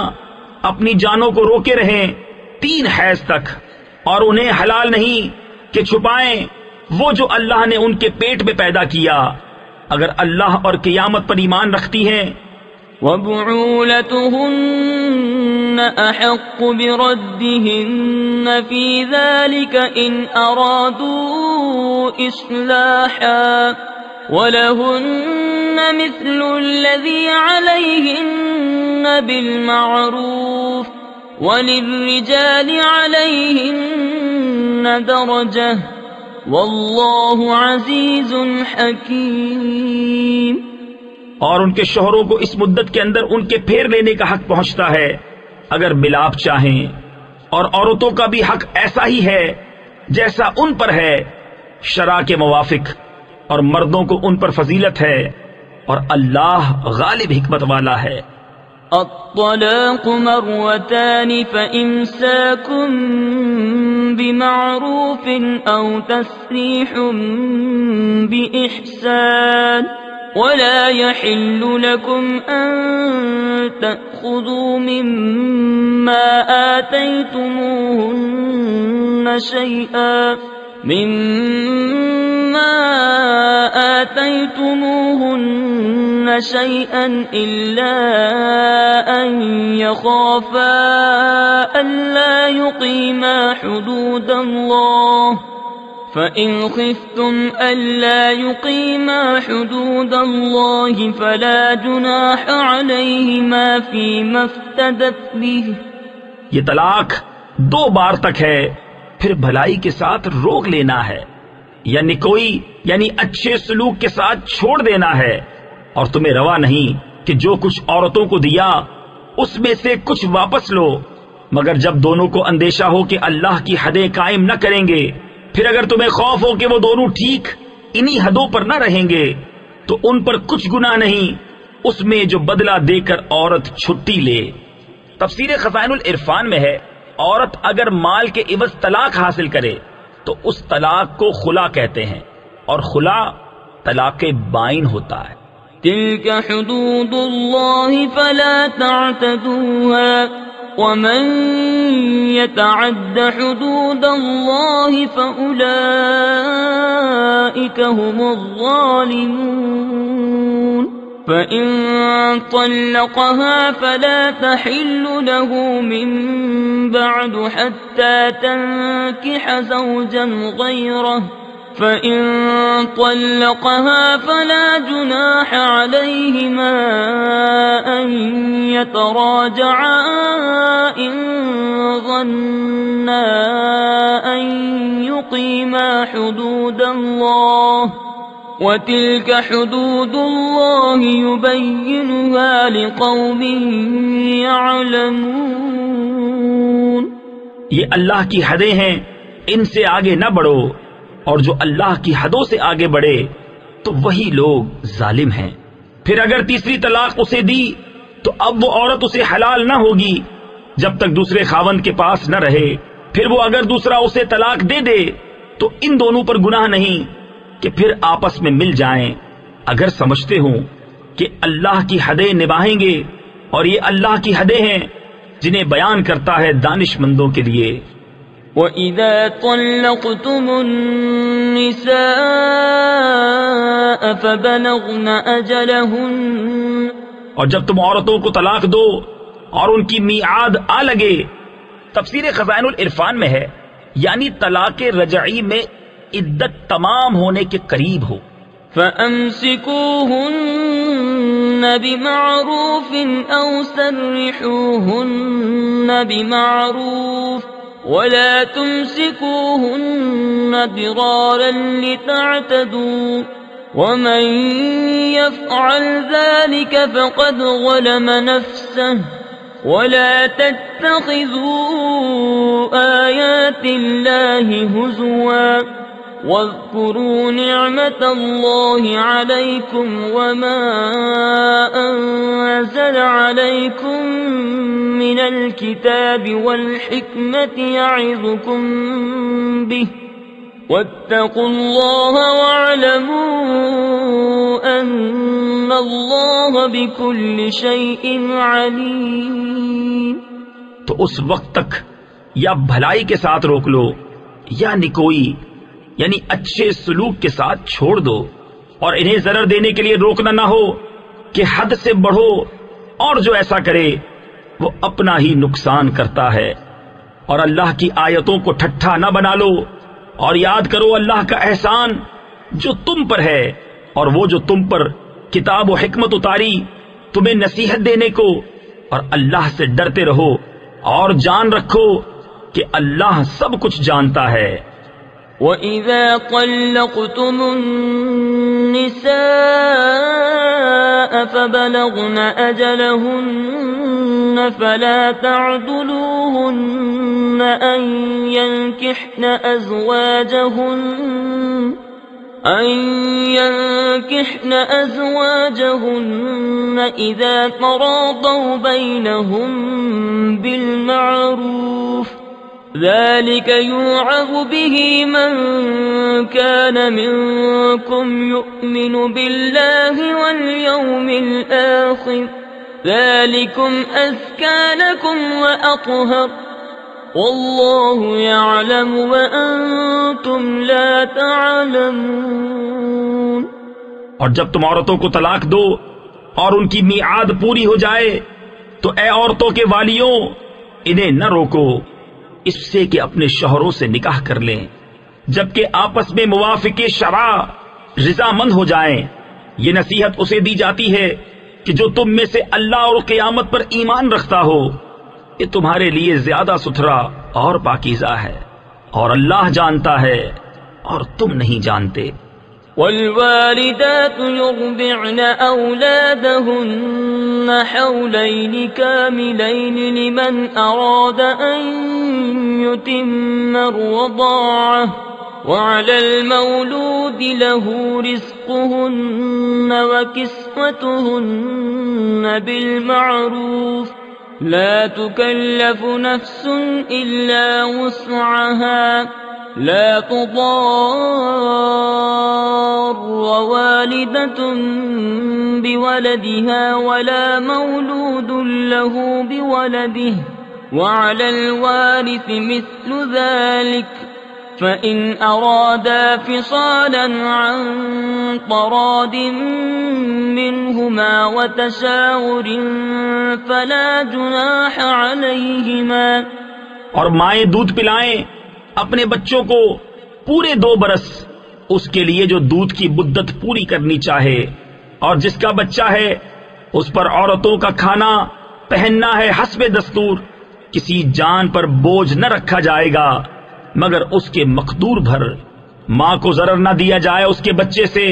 اپنی جانوں کو روکے رہیں 3 حیض تک، اور انہیں حلال نہیں کہ چھپائیں وہ جو اللہ نے ان کے پیٹ میں پیدا کیا، اگر اللہ اور قیامت پر ایمان رکھتی ہیں۔ وبعولتهن أحق بردهن في ذلك إن أرادوا إصلاحا ولهن مثل الذي عليهن بالمعروف وللرجال عليهن درجة والله عزيز حكيم۔ اور ان کے شوہروں کو اس مدت کے اندر ان کے پھیر لینے کا حق پہنچتا ہے اگر ملاپ چاہیں، اور عورتوں کا بھی حق ایسا ہی ہے جیسا ان پر ہے شرع کے موافق، اور مردوں کو ان پر فضیلت ہے، اور اللہ غالب حکمت والا ہے۔ الطلاق مرتان فإمساك بمعروف أو تسريح بإحسان ولا يحل لكم أن تأخذوا مما آتيتموهن شيئا إلا أن يخافا ألا يقيما حدود الله فإن خفتم ألا يقيما حدود الله فلا جناح عليهما فيما افتدت به یہ طلاق 2 بار تک ہے، پھر بھلائی کے ساتھ روک لینا ہے، یا نکوئی یعنی اچھے سلوک کے ساتھ چھوڑ دینا ہے، اور تمہیں روا نہیں کہ جو کچھ عورتوں کو دیا اس میں سے کچھ واپس لو، مگر جب دونوں کو اندیشہ ہو کہ اللہ کی حدیں قائم نہ کریں گے، پھر اگر تمہیں خوف ہو کہ وہ دونوں ٹھیک انہی حدوں پر نہ رہیں گے تو ان پر کچھ گناہ نہیں اس میں جو بدلہ دے کر عورت چھٹی لے۔ تفسیر خزائن العرفان میں ہے، عورت اگر مال کے عوض طلاق حاصل کرے تو اس طلاق کو خلا کہتے ہیں، اور خلا طلاق بائن ہوتا ہے۔ تلك حدود الله فلا تعتدوها ومن يتعد حدود الله فأولئك هم الظالمون فإن طلقها فلا تحل له من بعد حتى تنكح زوجا غيره فإن طلقها فلا جناح عليهما أن يتراجعا إن ظنا أن يقيما حدود الله وتلك حدود الله يبينها لقوم يعلمون۔ یہ اللہ کی حدیں ہیں، ان سے آگے نہ بڑھو، اور جو اللہ کی حدوں سے آگے بڑھے تو وہی لوگ ظالم ہیں۔ پھر اگر تیسری طلاق اسے دی تو اب وہ عورت اسے حلال نہ ہوگی جب تک دوسرے خاوند کے پاس نہ رہے، پھر وہ اگر دوسرا اسے طلاق دے دے تو ان دونوں پر گناہ نہیں کہ پھر آپس میں مل جائیں اگر سمجھتے ہوں کہ اللہ کی حدیں نبھائیں گے، اور یہ اللہ کی حدیں ہیں جنہیں بیان کرتا ہے دانش مندوں کے لیے۔ وَإِذَا طَلَّقْتُمُ النِّسَاءَ فَبَلَغْنَ أَجَلَهُنَّ، اور جب تم عورتوں کو طلاق دو اور ان کی میعاد آ لگے۔ تفسیر خزائن العرفان میں ہے، یعنی طلاق رجعی میں عدت تمام ہونے کے قریب ہو۔ فَأَمْسِكُوهُنَّ بِمَعْرُوفٍ أَوْ سَرِّحُوهُنَّ بِمَعْرُوفٍ ولا تمسكوهن ضرارا لتعتدوا ومن يفعل ذلك فقد ظلم نفسه ولا تتخذوا آيات الله هزوا واذكروا نعمة الله عليكم وما أنزل عليكم من الكتاب والحكمة يعظكم به واتقوا الله واعلموا أن الله بكل شيء عليم۔ تو اس وقت تک یا بھلائی کے ساتھ روک لو یا نکوئی یعنی اچھے سلوک کے ساتھ چھوڑ دو، اور انہیں ضرر دینے کے لیے روکنا نہ ہو کہ حد سے بڑھو، اور جو ایسا کرے وہ اپنا ہی نقصان کرتا ہے۔ اور اللہ کی آیتوں کو ٹھٹھا نہ بنا لو، اور یاد کرو اللہ کا احسان جو تم پر ہے، اور وہ جو تم پر کتاب و حکمت اتاری تمہیں نصیحت دینے کو، اور اللہ سے ڈرتے رہو اور جان رکھو کہ اللہ سب کچھ جانتا ہے۔ وَإِذَا طَلَّقْتُمُ النِّسَاءَ فَبَلَغْنَ أَجَلَهُنَّ فَلَا تَعْضُلُوهُنَّ أَن يَنكِحْنَ أَزْوَاجَهُنَّ إِذَا تَرَاضَوْا بَيْنَهُم بِالْمَعْرُوفِ ذلك يوعظ به من كان منكم يؤمن بالله واليوم الآخر ذلكم أزكى لكم وأطهر والله يعلم وأنتم لا تعلمون۔ اور جب تم عورتوں کو طلاق دو اور ان کی میعاد پوری ہو جائے تو اے عورتوں کے والیوں انہیں نہ روکو اس سے کہ اپنے شوہروں سے نکاح کر لیں جبکہ آپس میں موافق شرع رضامند ہو جائیں۔ یہ نصیحت اسے دی جاتی ہے کہ جو تم میں سے اللہ اور قیامت پر ایمان رکھتا ہو، یہ تمہارے لیے زیادہ ستھرا اور پاکیزہ ہے، اور اللہ جانتا ہے اور تم نہیں جانتے۔ والوالدات يرضعن أولادهن حولين كاملين لمن أراد أن يتم الرضاعة وعلى المولود له رزقهن وكسوتهن بالمعروف لا تكلف نفس إلا وسعها لا تضار والدة بولدها ولا مولود له بولده وعلى الوارث مثل ذلك فإن أرادا فصالا عن تراض منهما وتشاور فلا جناح عليهما۔ اور مائیں دودھ پلائیں اپنے بچوں کو پورے 2 برس، اس کے لیے جو دودھ کی مدت پوری کرنی چاہے، اور جس کا بچہ ہے اس پر عورتوں کا کھانا پہننا ہے حسب دستور، کسی جان پر بوجھ نہ رکھا جائے گا مگر اس کے مقدور بھر، ماں کو ضرر نہ دیا جائے اس کے بچے سے،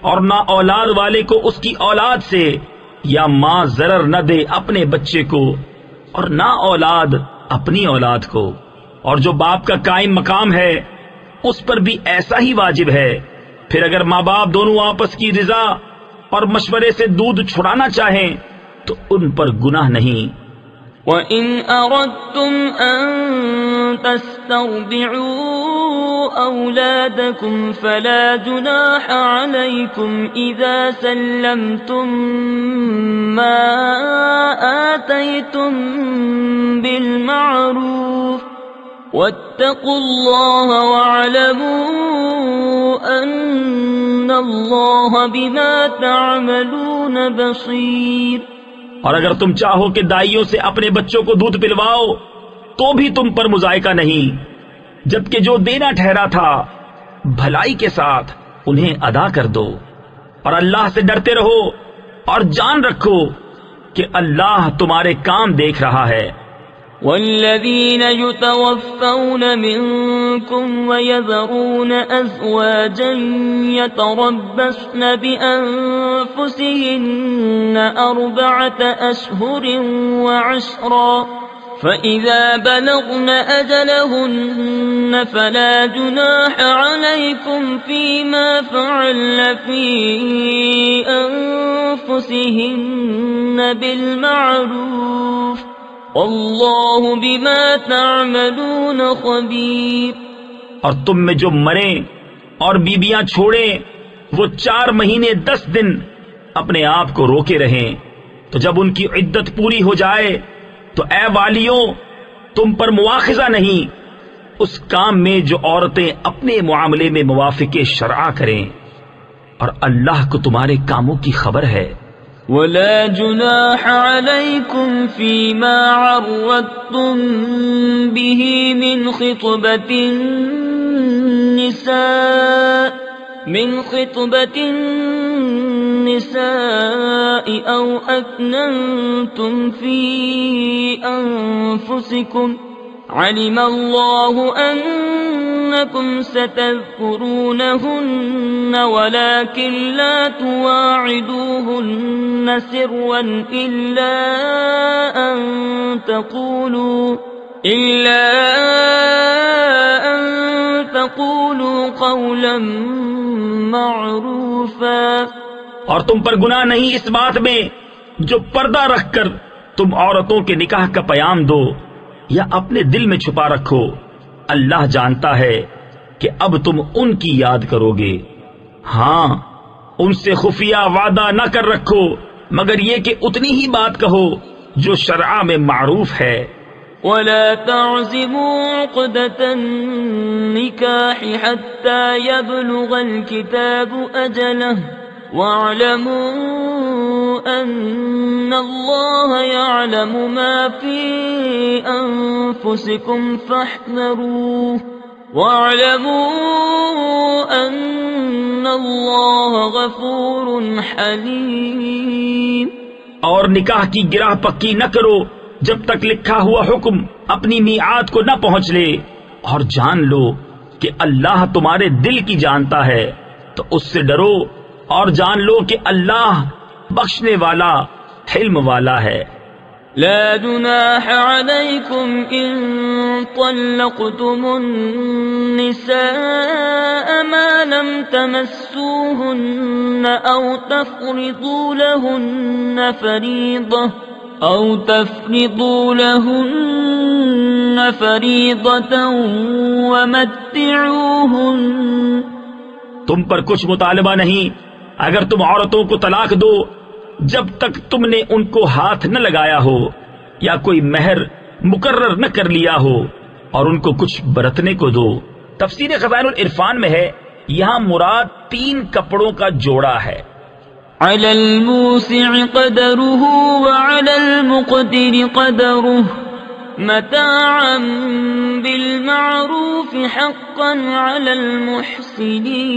اور نہ اولاد والے کو اس کی اولاد سے، یا ماں ضرر نہ دے اپنے بچے کو اور نہ اولاد اپنی اولاد کو۔ اور جو باپ کا قائم مقام ہے اس پر بھی ایسا ہی واجب ہے۔ پھر اگر ماں باپ دونوں آپس کی رضا اور مشورے سے دودھ چھڑانا چاہیں تو ان پر گناہ نہیں۔ وَإِنْ أَرَدْتُمْ أَن تَسْتَرْضِعُوا أَوْلَادَكُمْ فَلَا جُنَاحَ عَلَيْكُمْ إِذَا سَلَّمْتُمْ مَا آتَيْتُمْ بِالْمَعْرُوفِ وَاتَّقُوا اللَّهَ وَاعْلَمُوا أَنَّ اللَّهَ بِمَا تَعْمَلُونَ بَصِيرٌ۔ اور اگر تم چاہو کہ دائیوں سے اپنے بچوں کو دودھ پلواؤ تو بھی تم پر مذائقہ نہیں، جبکہ جو دینا ٹھہرا تھا بھلائی کے ساتھ انہیں ادا کر دو، اور اللہ سے ڈرتے رہو اور جان رکھو کہ اللہ تمہارے کام دیکھ رہا ہے۔ والذین یتوفون منکم ویذرون ازواجا یتربصن بانفسهن 4 اشہر وعشرا فإذا بلغن أجلهن فلا جناح عليكم فيما فعلن في أنفسهن بالمعروف واللہ بما تعملون خبیر۔ اور تم میں جو مریں اور بیبیاں چھوڑیں وہ 4 مہینے 10 دن اپنے آپ کو روکے رہیں، تو جب ان کی عدت پوری ہو جائے تو اے والیوں تم پر مواخذہ نہیں اس کام میں جو عورتیں اپنے معاملے میں موافق شرع کریں، اور اللہ کو تمہارے کاموں کی خبر ہے۔ ولا جناح عليكم فيما عرضتم به من خطبة النساء أو أكننتم في أنفسكم علم الله أنكم ستذكرونهن ولكن لا تواعدوهن سرا إلا أن تقولوا قولا معروفا۔ اور تم پر گناہ نہیں اس بات میں جو پردہ رکھ کر تم عورتوں کے نکاح کا پیام دو یا اپنے دل میں چھپا رکھو، اللہ جانتا ہے کہ اب تم ان کی یاد کرو گے۔ ہاں ان سے خفیہ وعدہ نہ کر رکھو مگر یہ کہ اتنی ہی بات کہو جو شرع میں معروف ہے۔ ولا تعزموا عقدة النكاح حتى يبلغ الكتاب أجله واعلموا أن الله يعلم ما في أنفسكم فاحذروه واعلموا أن الله غفور حليم۔ اور نکاح کی گرہ پکی نہ کرو جب تک لکھا ہوا حکم اپنی میعاد کو نہ پہنچ لے، اور جان لو کہ اللہ تمہارے دل کی جانتا ہے، تو اس سے ڈرو اور جان لو کہ اللہ بخشنے والا حلم والا ہے۔ لا جناح عليكم إن طلقتم النساء ما لم تمسوهن أو تفرضوا لهن فريضة ومتعوهن۔ تم پر کچھ مطالبہ نہیں اگر تم عورتوں کو طلاق دو جب تک تم نے ان کو ہاتھ نہ لگایا ہو یا کوئی مہر مقرر نہ کر لیا ہو، اور ان کو کچھ برتنے کو دو۔ تفسیر خزائن العرفان میں ہے، یہاں مراد 3 کپڑوں کا جوڑا ہے۔ على الموسع قدره وعلى المقتر قدره متاعا بالمعروف حقا على المحسنين۔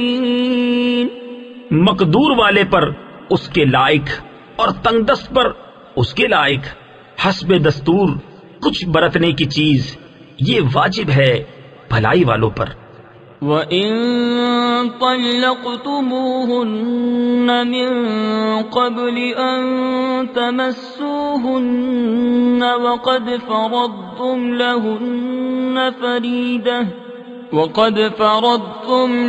مقدور والے پر اس کے لائق اور تنگ دست پر اس کے لائق، حسب دستور کچھ برتنے کی چیز، یہ واجب ہے بھلائی والوں پر۔ وَإِن طَلَّقْتُمُوهُنَّ مِن قَبْلِ أَن تَمَسُّوهُنَّ وَقَدْ فَرَضْتُمْ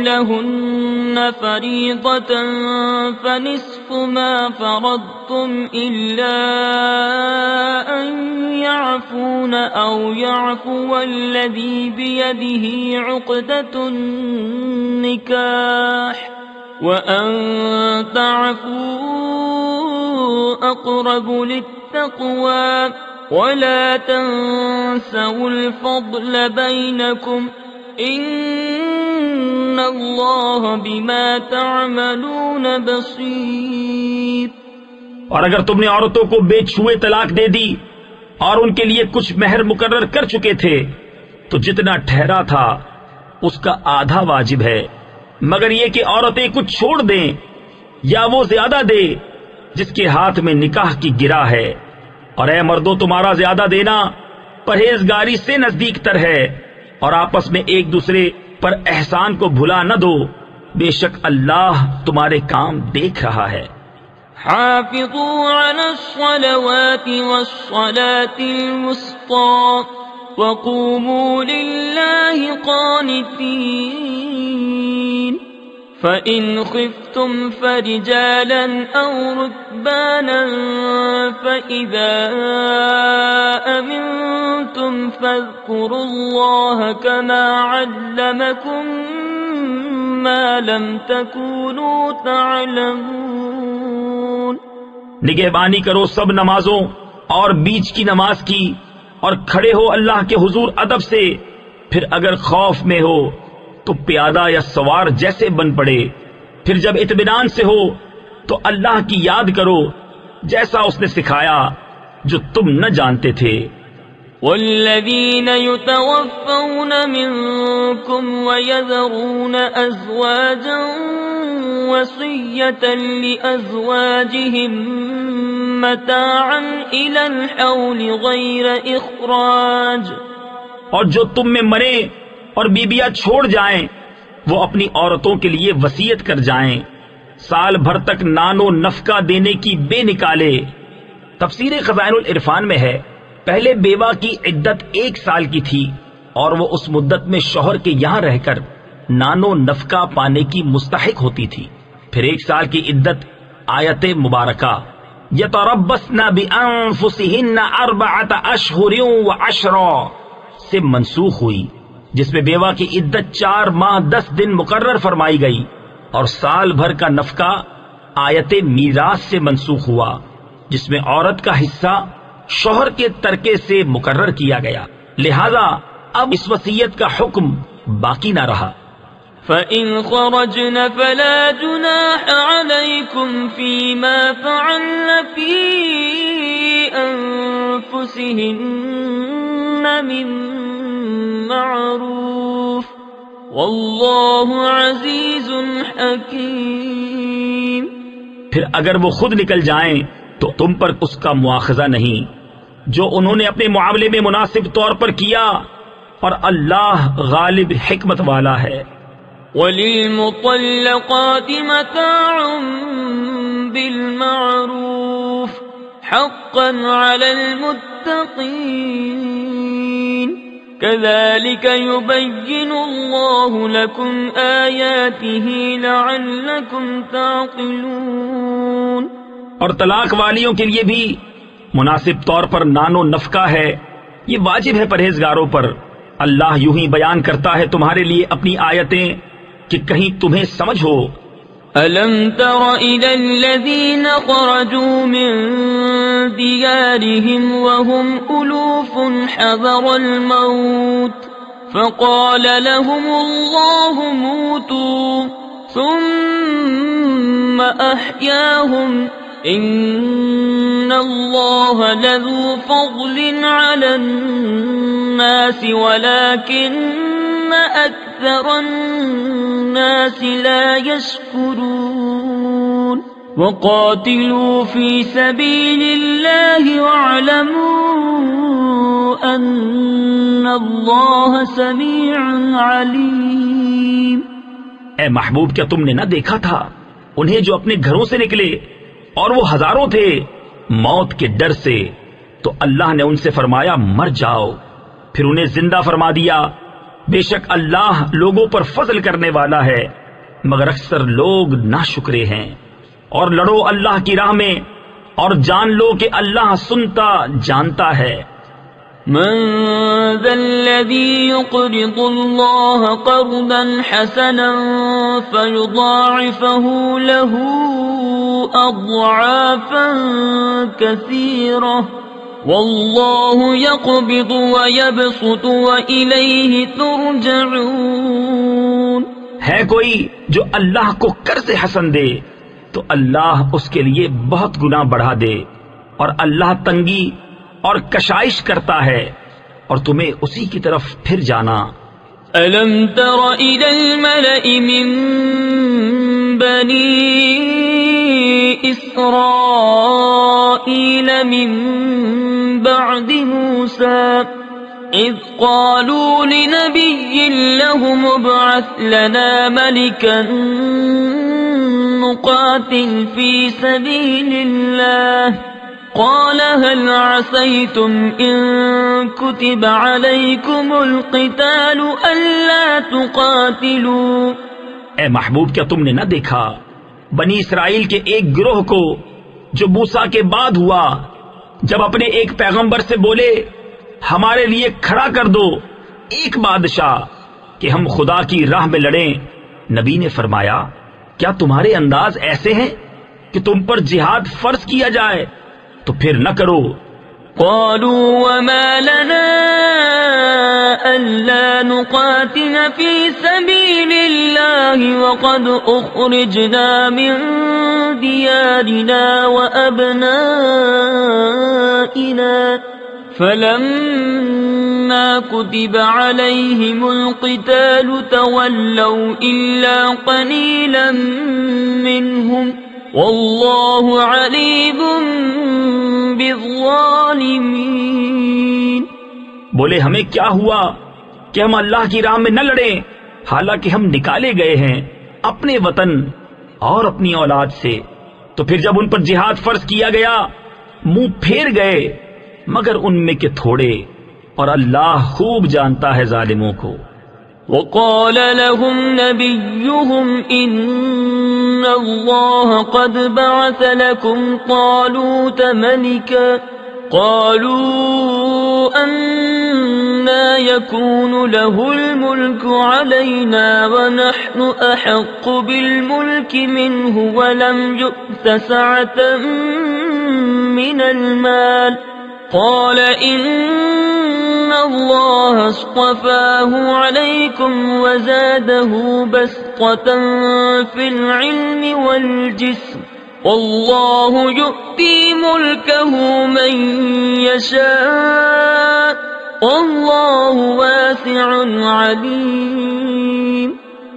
لَهُنَّ فَرِيضَةً فَنِصْفُ مَا فَرَضْتُمْ إِلَّا أَن يَعْفُونَ أَوْ يَعْفُوَ الَّذِي بِيَدِهِ عُقْدَةُ النِّكَاحِ وَأَن تَعْفُوا أَقْرَبُ لِلتَّقْوَى وَلَا تَنسَوُا الْفَضْلَ بَيْنَكُمْ ان اللہ بما تعملون بصیر۔ اور اگر تم نے عورتوں کو بے چھوئے طلاق دے دی اور ان کے لیے کچھ مہر مقرر کر چکے تھے تو جتنا ٹھہرا تھا اس کا آدھا واجب ہے، مگر یہ کہ عورتیں کچھ چھوڑ دیں یا وہ زیادہ دے جس کے ہاتھ میں نکاح کی گرا ہے، اور اے مردو تمہارا زیادہ دینا پرہیزگاری سے نزدیک تر ہے، اور آپس میں ایک دوسرے پر احسان کو بھلا نہ دو، بے شک اللہ تمہارے کام دیکھ رہا ہے۔ حافظوا على الصلوات والصلاة الوسطى وقوموا لله قانتين فإن خفتم فرجالا أو ركبانا فإذا أمنتم فاذكروا الله كما علمكم ما لم تكونوا تعلمون۔ نگہبانی کرو سب نمازوں اور بیچ کی نماز کی، اور کھڑے ہو اللہ کے حضور ادب سے، پھر اگر خوف میں ہو تو پیادہ یا سوار جیسے بن پڑے، پھر جب اطمینان سے ہو تو اللہ کی یاد کرو جیسا اس نے سکھایا جو تم نہ جانتے تھے۔ والذین یتوفون منکم ویذرون ازواجا وصیة لأزواجهم متاعا إلى الحول غیر اخراج۔ اور جو تم میں مرے اور بیبیاں چھوڑ جائیں وہ اپنی عورتوں کے لیے وصیت کر جائیں سال بھر تک نان و نفقہ دینے کی بے نکالے۔ تفسیر خزائن العرفان میں ہے، پہلے بیوہ کی عدت 1 سال کی تھی اور وہ اس مدت میں شوہر کے یہاں رہ کر نان و نفقہ پانے کی مستحق ہوتی تھی۔ پھر 1 سال کی عدت آیت مبارکہ یتربصن بانفسہن 4 اشہر وعشرا سے منسوخ ہوئی، جس میں بیوہ کی عدت 4 ماہ 10 دن مقرر فرمائی گئی، اور سال بھر کا نفقہ آیت میراث سے منسوخ ہوا، جس میں عورت کا حصہ شوہر کے ترکے سے مقرر کیا گیا، لہذا اب اس وصیت کا حکم باقی نہ رہا۔ فَإِنْ خَرَجْنَ فَلَا جُنَاحَ عَلَيْكُمْ فِي مَا فَعَلْنَ فِي أَنفُسِهِنَّ مِن مَّعْرُوفٍ وَاللَّهُ عَزِيزٌ حَكِيمٌ۔ پھر اگر وہ خود نکل جائیں تو تم پر اس کا مواخذہ نہیں، جو انہوں نے اپنے معاملے میں مناسب طور پر کیا، اور اللہ غالب حکمت والا ہے۔ وَلِلْمُطَلَّقَاتِ مَتَاعٌ بِالْمَعْرُوفِ حَقًّا عَلَى الْمُتَّقِينَ كَذَلِكَ يُبَيِّنُ اللَّهُ لَكُمْ آيَاتِهِ لَعَلَّكُمْ تَعْقِلُونَ۔ اور طلاق والیوں کے لیے بھی مناسب طور پر نان و نفقہ ہے، یہ واجب ہے پرہیزگاروں پر۔ اللہ یوں ہی بیان کرتا ہے تمہارے لیے اپنی آیتیں کہ کہیں تمہیں سمجھ ہو۔ أَلَمْ تَرَ إِلَى الَّذِينَ خَرَجُوا مِن دِيَارِهِمْ وَهُمْ أُلُوفٌ حَذَرَ الْمَوْتِ فَقَالَ لَهُمُ اللَّهُ مُوتُوا ثُمَّ أَحْيَاهُمْ إِنَّ اللَّهَ لَذُو فَضْلٍ عَلَى النَّاسِ وَلَكِنَّ أَكْثَرَ النَّاسِ لَا يَشْكُرُونَ وَقَاتِلُوا فِي سَبِيلِ اللَّهِ وَاعْلَمُوا أَنَّ اللَّهَ سَمِيعٌ عَلِيمٌ۔ اے محبوب، کیا تم نے نہ دیکھا تھا انہیں جو اپنے گھروں سے نکلے، اور وہ ہزاروں تھے، موت کے ڈر سے؟ تو اللہ نے ان سے فرمایا مر جاؤ، پھر انہیں زندہ فرما دیا۔ بے شک اللہ لوگوں پر فضل کرنے والا ہے، مگر اکثر لوگ ناشکرے ہیں۔ اور لڑو اللہ کی راہ میں، اور جان لو کہ اللہ سنتا جانتا ہے۔ من ذا الذي يقرض الله قرضا حسنا فيضاعفه له أضعافا كثيرة والله يقبض ويبسط وإليه ترجعون۔ ہے کوئی جو اللہ کو قرض حسن دے تو اللہ اس کے لیے بہت گنا بڑھا دے، اور اللہ تنگی اور کشائش کرتا ہے، اور تمہیں اسی کی طرف پھر جانا۔ أَلَمْ تَرَ إِلَى الْمَلَإِ مِن بَنِي إِسْرَائِيلَ مِن بَعْدِ مُوسَىٰ إِذْ قَالُوا لِنَبِيٍّ لَهُمُ ابْعَثْ لَنَا مَلِكًا نُقَاتِلْ فِي سَبِيلِ اللَّهِ قال هل عسيتم إن كتب عليكم القتال ألا تقاتلوا۔ اے محبوب، کیا تم نے نہ دیکھا بنی اسرائیل کے ایک گروہ کو جو موسیٰ کے بعد ہوا، جب اپنے ایک پیغمبر سے بولے ہمارے لیے کھڑا کر دو ایک بادشاہ کہ ہم خدا کی راہ میں لڑیں؟ نبی نے فرمایا کیا تمہارے انداز ایسے ہیں کہ تم پر جہاد فرض کیا جائے؟ تو پھر نہ کرو۔ قالوا وما لنا ألا نقاتل في سبيل الله وقد أخرجنا من ديارنا وأبنائنا فلما كتب عليهم القتال تولوا إلا قليلا منهم واللہ علیم بالظالمین۔ بولے ہمیں کیا ہوا کہ ہم اللہ کی راہ میں نہ لڑیں، حالانکہ ہم نکالے گئے ہیں اپنے وطن اور اپنی اولاد سے۔ تو پھر جب ان پر جہاد فرض کیا گیا منہ پھیر گئے، مگر ان میں کے تھوڑے، اور اللہ خوب جانتا ہے ظالموں کو۔ وقال لهم نبيهم إن الله قد بعث لكم طالوت ملكا قالوا أنا يكون له الملك علينا ونحن أحق بالملك منه ولم يؤت سعة من المال قال إن الله اصطفاه عليكم وزاده بسطة في العلم والجسم والله يؤتي ملكه من يشاء والله واسع عليم۔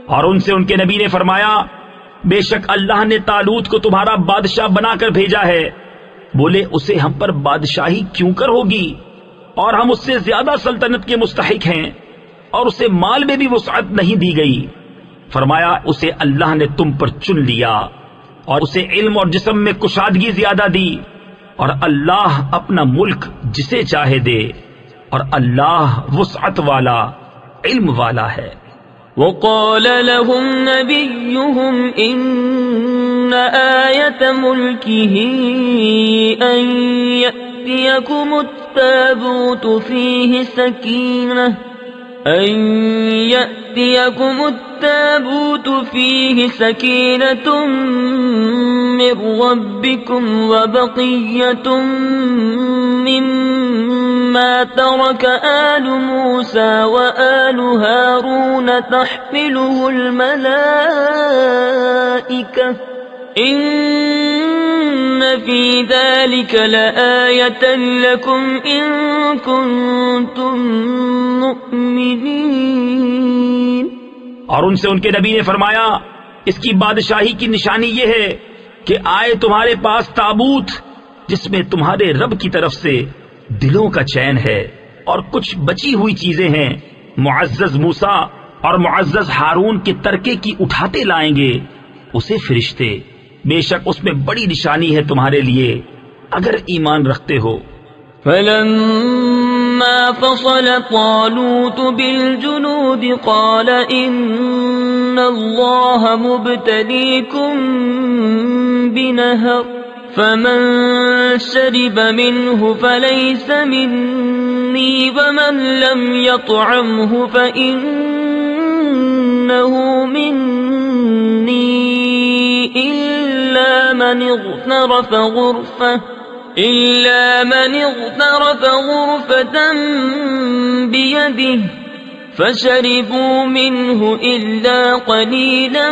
اور ان سے ان کے نبی نے فرمایا بے شک اللہ نے طالوت کو تمہارا بادشاہ بنا کر بھیجا ہے، بولے اسے ہم پر بادشاہی کیوں کر ہوگی، اور ہم اس سے زیادہ سلطنت کے مستحق ہیں، اور اسے مال میں بھی وسعت نہیں دی گئی۔ فرمایا اسے اللہ نے تم پر چن لیا اور اسے علم اور جسم میں کشادگی زیادہ دی، اور اللہ اپنا ملک جسے چاہے دے، اور اللہ وسعت والا علم والا ہے۔ وقال لهم نبيهم إن آية ملكه أن يأتيكم التابوت فيه سكينة من ربكم وبقية مما ترك آل موسى وآل هارون تحمله الملائكة إن في ذلك لآية لكم إن كنتم مؤمنين۔ اور ان سے ان کے نبی نے فرمایا اس کی بادشاہی کی نشانی یہ ہے کہ آئے تمہارے پاس تابوت جس میں تمہارے رب کی طرف سے دلوں کا چین ہے اور کچھ بچی ہوئی چیزیں ہیں، معزز موسیٰ اور معزز ہارون کے ترکے کی اٹھاتے لائیں گے اسے فرشتے، بے شک اس میں بڑی نشانی ہے تمہارے لیے اگر ایمان رکھتے ہو۔ فلما فصل طالوت بالجنود قال إن الله مبتليكم بنهر فمن شرب منه فليس مني ومن لم يطعمه فإنه مني إلا من اغترف غرفة بيده فشربوا منه إلا قليلا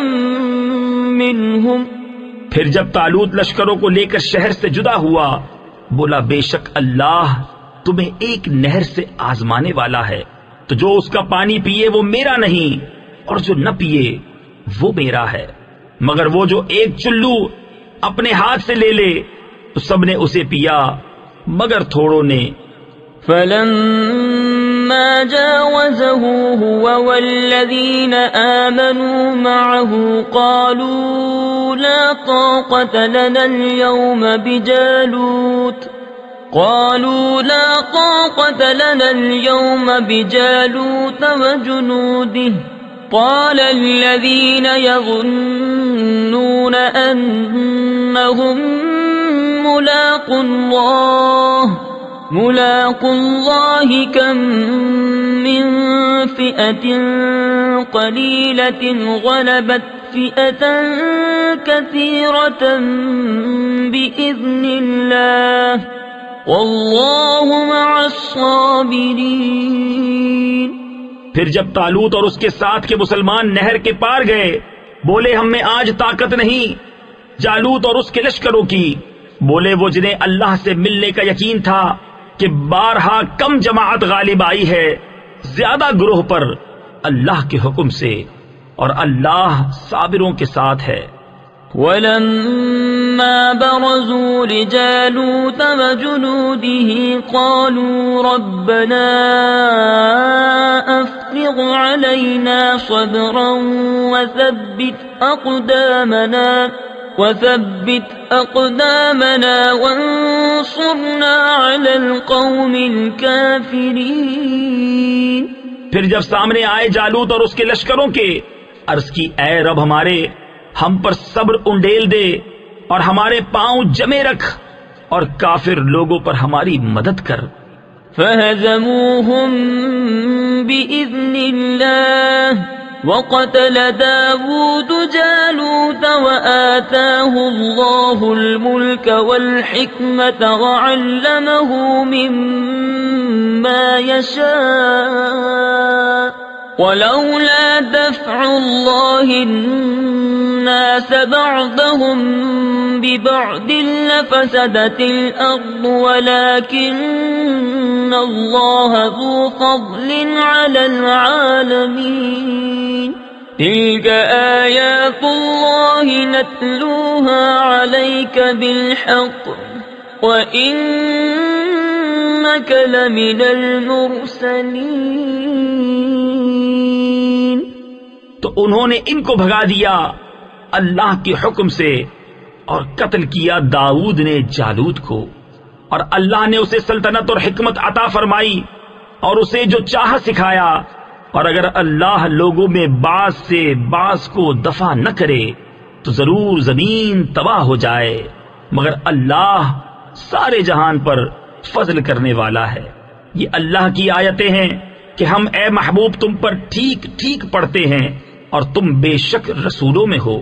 منهم۔ پھر جب طالوت لشکروں کو لے کر شہر سے جدا ہوا بولا بے شک اللہ تمہیں ایک نہر سے آزمانے والا ہے، تو جو اس کا پانی پیے وہ میرا نہیں اور جو نہ پیے وہ میرا ہے، مگر وہ جو ایک چلو اپنے ہاتھ سے لے لے تو سب نے اسے پیا مگر تھوڑوں نے۔ فلما جاوزه هو والذين آمنوا معه قالوا لا طاقة لنا اليوم بجالوت وجنوده قال الذين يظنون أنهم ملاقو الله كم من فئة قليلة غلبت فئة كثيرة بإذن الله والله مع الصابرين۔ پھر جب طالوت اور اس کے ساتھ کے مسلمان نہر کے پار گئے بولے ہم میں آج طاقت نہیں جالوت اور اس کے لشکروں کی، بولے وہ جنہیں اللہ سے ملنے کا یقین تھا کہ بارہا کم جماعت غالب آئی ہے زیادہ گروہ پر اللہ کے حکم سے، اور اللہ صابروں کے ساتھ ہے۔ ولما برزوا لجالوت وجنوده قالوا ربنا أفرغ علينا صبرا وثبت أقدامنا وانصرنا على القوم الكافرين۔ پھر جب سامنے آئے جالوت اور اس کے لشکروں کے عرض کی اے رب ہمارے ہم پر صبر انڈیل دے اور ہمارے پاؤں جمے رکھ اور کافر لوگوں پر ہماری مدد کر۔ فهزموهم بإذن الله وقتل داود جالوت وآتاه الله الملك والحكمة وعلمه مما يشاء ولولا دفع الله الناس بعضهم ببعض لفسدت الأرض ولكن الله ذو فضل على العالمين۔ تلك آيات الله نتلوها عليك بالحق وَإِنَّكَ لَمِنَ الْمُرْسَلِينَ۔ تو انہوں نے ان کو بھگا دیا اللہ کے حکم سے اور قتل کیا داؤد نے جالوت کو، اور اللہ نے اسے سلطنت اور حکمت عطا فرمائی اور اسے جو چاہا سکھایا، اور اگر اللہ لوگوں میں بعض سے بعض کو دفع نہ کرے تو ضرور زمین تباہ ہو جائے، مگر اللہ سارے جہان پر فضل کرنے والا ہے۔ یہ اللہ کی آیتیں ہیں کہ ہم اے محبوب تم پر ٹھیک ٹھیک پڑھتے ہیں اور تم بے شک رسولوں میں ہو۔